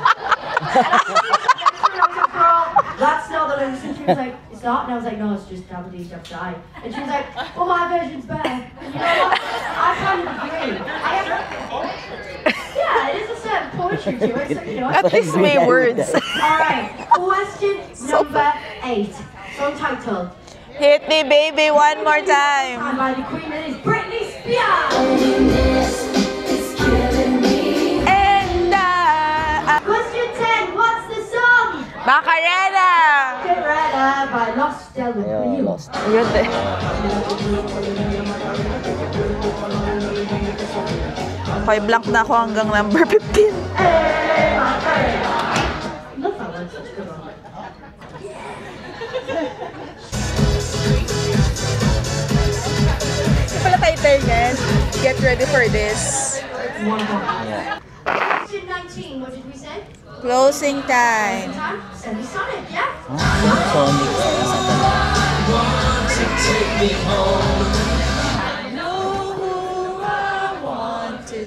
[SPEAKER 13] girl, that's not the lyrics. And she was like, it's not? And I was like, no, it's just dabba dee dabba die. And she was like, well, my version's better. And you know what? I kind of agree. Yeah, it is a certain poetry to it, so you know.
[SPEAKER 1] At least may words.
[SPEAKER 13] Alright, question number 8. Song title.
[SPEAKER 1] Hit me, baby, one more time.
[SPEAKER 13] Time by the Queen, it is Britney Spears.
[SPEAKER 1] And
[SPEAKER 13] Question 10. What's the song?
[SPEAKER 1] Macarena.
[SPEAKER 13] Macarena by Lost Del Rio.
[SPEAKER 1] Yun eh. Okay, blank na ako hanggang number 15.
[SPEAKER 13] Hey, Macarena. Love that one, such a good one.
[SPEAKER 3] Pala title niyan. Get ready for this.
[SPEAKER 13] Question 19. What did we say?
[SPEAKER 1] Closing time.
[SPEAKER 13] Semi-sonic, yeah?
[SPEAKER 6] Sonic.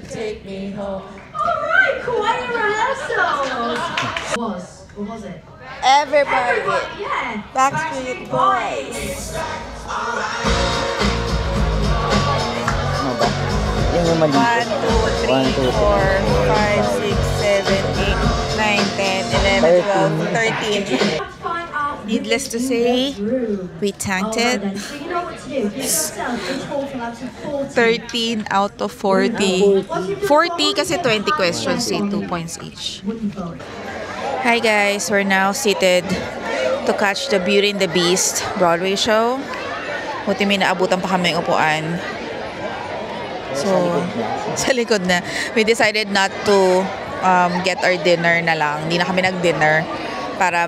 [SPEAKER 1] Take me home.
[SPEAKER 13] Alright, quite a rehearsal. What was it?
[SPEAKER 1] Everybody.
[SPEAKER 13] Yeah.
[SPEAKER 1] Backstreet Boys.
[SPEAKER 6] Ano ba? Yung may mali.
[SPEAKER 1] 1, 2, 3, 4, 5, 6, 7, 8, 9, 10, 11, 12, 13. Needless to say, we tanked it. 13 out of 40. 40 kasi 20 questions, 2 points each. Hi guys, we're now seated to catch the Beauty and the Beast Broadway show. Buti may naabutan pa kami ng upuan. So, sa likod na. We decided not to get our dinner na lang. Hindi na kami nag-dinner para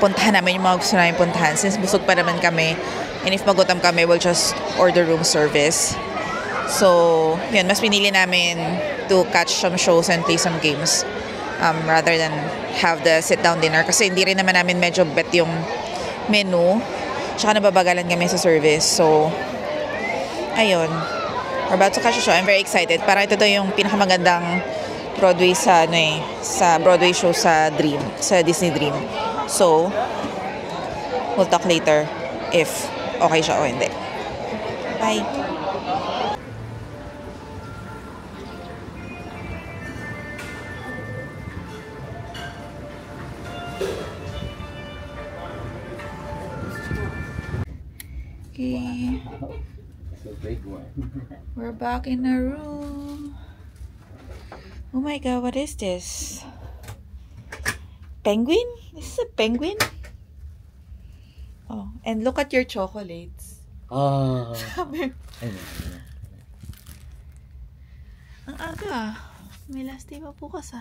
[SPEAKER 1] puntahan namin yung mga gusto namin puntahan. Since busog pa naman kami. And if magutom kami, we'll just order room service. So, yun, mas pinili namin to catch some shows and play some games rather than have the sit-down dinner. Kasi hindi rin naman namin medyo bet yung menu. Tsaka nababagalan kami sa service. So, ayun. We're about to catch a show. I'm very excited. Parang ito yung pinakamagandang Broadway sa Broadway show sa Disney Dream. So, we'll talk later if okay siya o hindi. Bye! Okay.
[SPEAKER 14] It's a big one.
[SPEAKER 1] We're back in our room. Oh my god, what is this? Penguin? This is a penguin? Oh, and look at your chocolates.
[SPEAKER 9] Oh.
[SPEAKER 1] Sabi. Ang aga. May last day pa bukas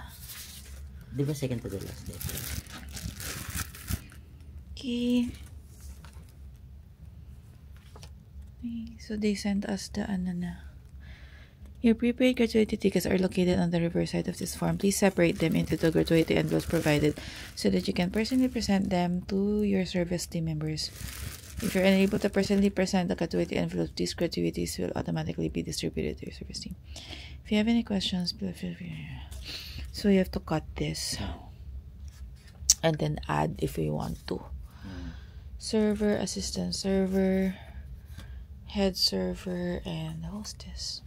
[SPEAKER 9] Di ba second to the last day?
[SPEAKER 1] Okay. So they sent us the Your prepaid gratuity tickets are located on the reverse side of this form. Please separate them into the gratuity envelopes provided so that you can personally present them to your service team members. If you're unable to personally present the gratuity envelopes, these gratuities will automatically be distributed to your service team. If you have any questions, feel free. So you have to cut this and then add if you want to. Server, assistant server, head server, and hostess.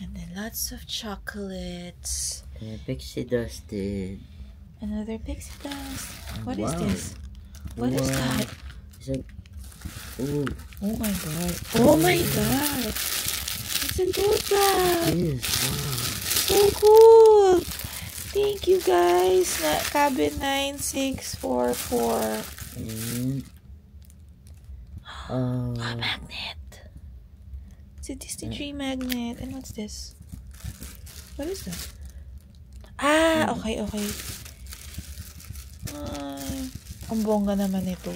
[SPEAKER 1] And then lots of chocolates.
[SPEAKER 9] And pixie dusted.
[SPEAKER 1] Another pixie dust. What
[SPEAKER 9] Wow.
[SPEAKER 1] is this? What is that?
[SPEAKER 9] It's like, ooh.
[SPEAKER 1] Oh my god. Oh my god. It's a tote bag.
[SPEAKER 9] Yes, wow.
[SPEAKER 1] So cool. Thank you guys. Cabin 9644.
[SPEAKER 9] And,
[SPEAKER 1] A magnet. It's a Disney tree magnet. And what's this? What is that? Okay. Ang bongga naman ito.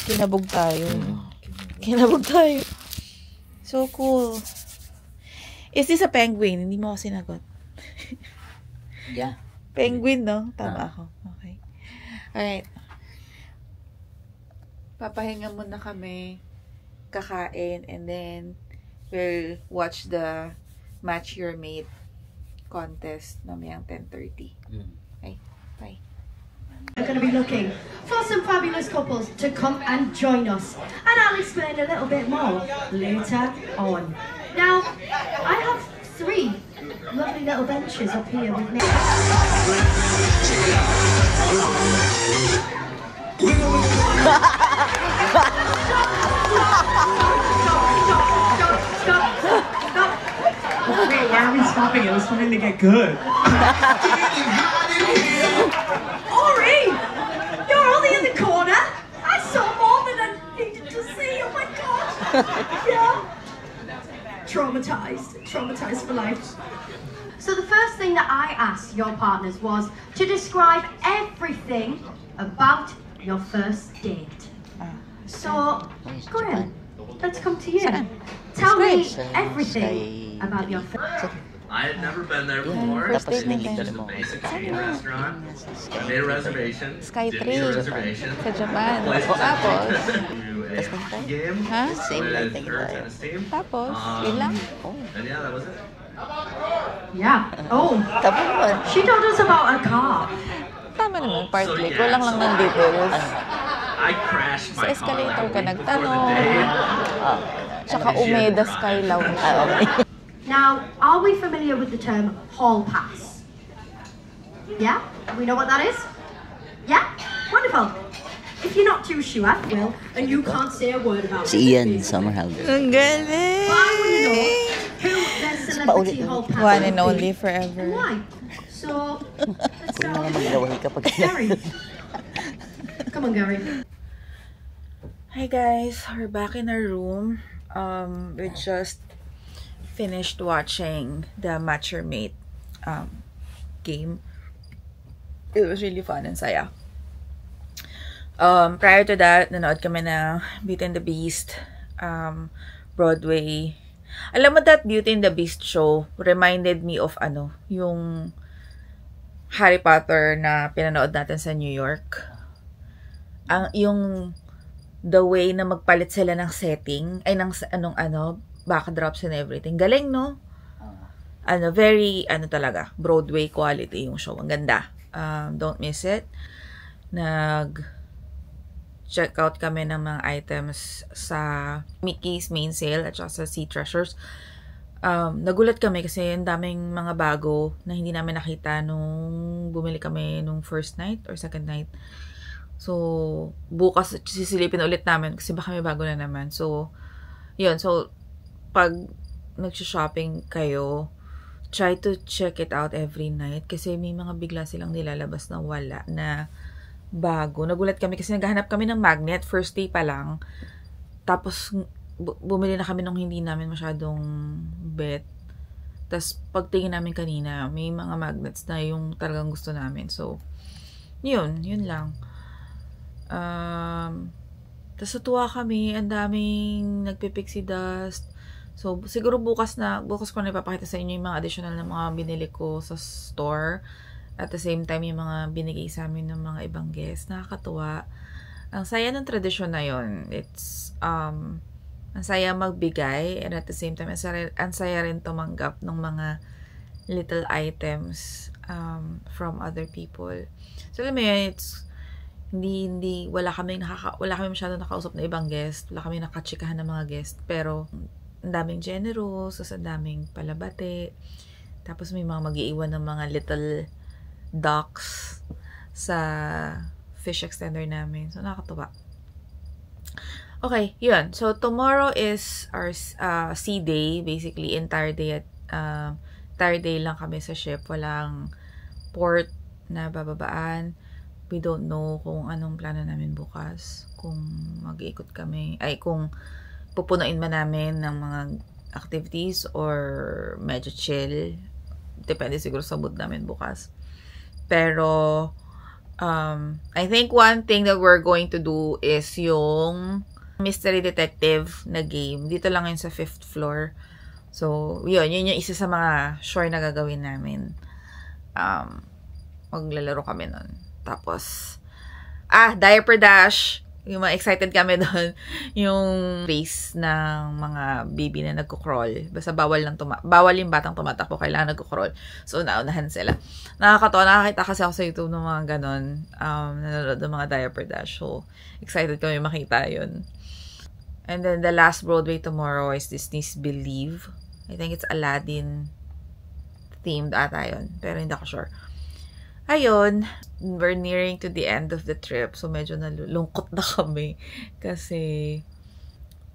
[SPEAKER 1] Kinabog tayo. So cool. Is this a penguin? Hindi mo ako sinagot.
[SPEAKER 9] Yeah.
[SPEAKER 1] Penguin, no? Tama ako. Okay. Alright. Papahinga muna kami. Kakain. And then, we'll watch the Match Your Mate contest mamayang 10:30. Okay? Bye.
[SPEAKER 13] We're going to be looking for some fabulous couples to come and join us. And I'll explain a little bit more later on. Now, I have 3 lovely little benches up here with me.
[SPEAKER 11] Wait, why are we stopping it? We're starting to get good.
[SPEAKER 13] Ori! You're only in the corner! I saw more than I needed to see, oh my god! Yeah. Traumatized for life. So the first thing that I asked your partners was to describe everything about your first date. So, Graham, let's come to you. Tell me everything about your first date.
[SPEAKER 15] I had never been there before. It's just a basic Asian restaurant. I made a reservation.
[SPEAKER 1] Sky
[SPEAKER 15] Didn't
[SPEAKER 1] 3
[SPEAKER 15] need a reservation.
[SPEAKER 1] sa Japan.
[SPEAKER 15] Place was
[SPEAKER 1] Tapos,
[SPEAKER 15] to a hockey game with her tennis team.
[SPEAKER 1] Tapos, yun lang.
[SPEAKER 15] And yeah, that was it.
[SPEAKER 13] Yeah. Oh, she told us about a car.
[SPEAKER 1] Tama naman, partly. Kulang lang ng details.
[SPEAKER 15] I crashed my
[SPEAKER 1] Sa escalator
[SPEAKER 15] car
[SPEAKER 1] ka
[SPEAKER 15] like a week before
[SPEAKER 1] nagtanong.
[SPEAKER 15] the day.
[SPEAKER 1] Tsaka Umeda Sky Lounge.
[SPEAKER 13] Now, are we familiar with the term hall pass? Yeah? We know what that is? Yeah? Wonderful. If you're not too sure, well, and you can't say a word about
[SPEAKER 9] Si Ian Somerhalder.
[SPEAKER 1] Ang galing!
[SPEAKER 13] I want to know who their celebrity hall pass
[SPEAKER 1] One and
[SPEAKER 13] would
[SPEAKER 1] only
[SPEAKER 13] be.
[SPEAKER 1] forever.
[SPEAKER 13] And why? So, let's start
[SPEAKER 9] Huwag mo
[SPEAKER 13] with
[SPEAKER 9] naman kapag
[SPEAKER 13] Gary. Come on, Gary.
[SPEAKER 1] Hi guys, we're back in our room.
[SPEAKER 3] We just finished watching the Match Your Mate game. It was really fun and saya. Prior to that, nanood kami ng Beauty and the Beast, Broadway. Alam mo, that Beauty and the Beast show reminded me of yung Harry Potter na pinanood natin sa New York. Yung the way na magpalit sila ng setting, ay ng backdrops and everything. Galing, no? Very, talaga, Broadway quality yung show. Ang ganda. Don't miss it. Check out kami ng mga items sa Mickey's main sale at saka sa Sea Treasures. Nagulat kami kasi ang daming mga bago na hindi namin nakita nung bumili kami nung first night or second night. So, bukas sisilipin ulit namin kasi baka may bago na naman. So, yun. So, pag nag-shopping kayo, try to check it out every night kasi may mga bigla silang nilalabas na wala na bago. Nagulat kami kasi naghahanap kami ng magnet first day pa lang. Tapos, bumili na kami nung hindi namin masyadong bet. Tapos, pagtingin namin kanina, may mga magnets na yung talagang gusto namin. So, yun lang. Tapos natuwa kami, ang daming nagpipixie dust. So, siguro bukas ko na ipapakita sa inyo yung mga additional na mga binili ko sa store. At the same time, yung mga binigay sa amin ng mga ibang guests. Nakakatuwa. Ang saya ng tradisyon na yun. It's, ang saya magbigay. And at the same time, ang saya rin tumanggap ng mga little items from other people. So, alam mo yun, it's, wala kami masyado nakausap na ibang guest, wala kami nakachikahan ng mga guest, pero ang daming generous, ang daming palabate, tapos may mga mag-iiwan ng mga little ducks sa fish extender namin. So, nakakatuwa. Okay, yun. So, tomorrow is our sea day, basically entire day lang kami sa ship. Walang port na bababaan. We don't know kung anong plano namin bukas. Kung mag-iikot kami, kung pupunuin ba namin ng mga activities or medyo chill. Depende siguro sa mood namin bukas. Pero, I think one thing that we're going to do is yung mystery detective na game. Dito lang yun sa 5th floor. So, yun yung isa sa mga sure na gagawin namin. Maglalaro kami nun. Tapos, Diaper Dash. Yung mga excited kami doon. Yung race ng mga baby na nagko-crawl. Basta bawal yung batang tumatakbo. Kailangan nagko-crawl. So, naunahan sila. Nakakatawa. Nakakita kasi ako sa YouTube ng mga ganon. Nanonood ng mga Diaper Dash. So, excited kami makita yun. And then, the last Broadway tomorrow is Disney's Believe. I think it's Aladdin themed ata yun. Pero hindi ako sure. Ayun, we're nearing to the end of the trip. So, medyo nalulungkot na kami. Kasi,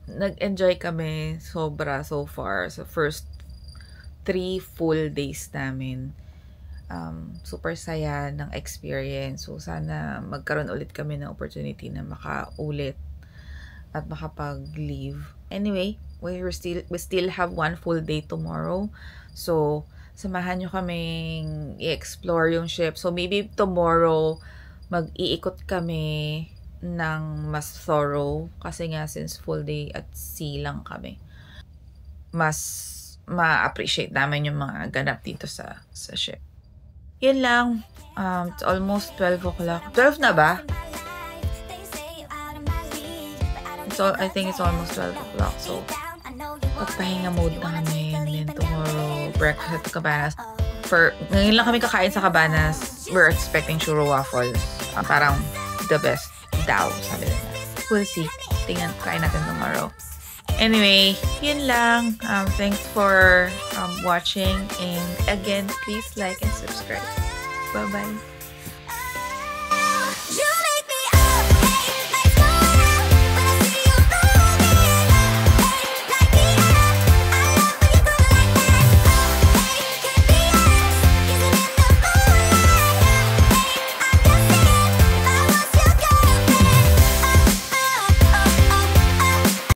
[SPEAKER 3] nag-enjoy kami sobra so far. So, first 3 full days namin. Super saya ng experience. So, sana magkaroon ulit kami ng opportunity na makaulit at makapag-leave. Anyway, we still have 1 full day tomorrow. So, samahan nyo kaming i-explore yung ship. So, maybe tomorrow, mag-iikot kami ng mas thorough. Kasi nga, since full day at sea lang kami, mas ma-appreciate namin yung mga ganap dito sa ship. Yun lang. It's almost 12 o'clock. 12 na ba? I think it's almost 12 o'clock. So, pagpahinga mode na kami. And then tomorrow, breakfast at Cabanas. Ngayon lang kami kakain sa Cabanas. We're expecting churro waffles. Parang the best daw, sabi nila. We'll see. Tingnan, kain natin tomorrow. Anyway, yun lang. Thanks for watching. And again, please like and subscribe. Bye-bye.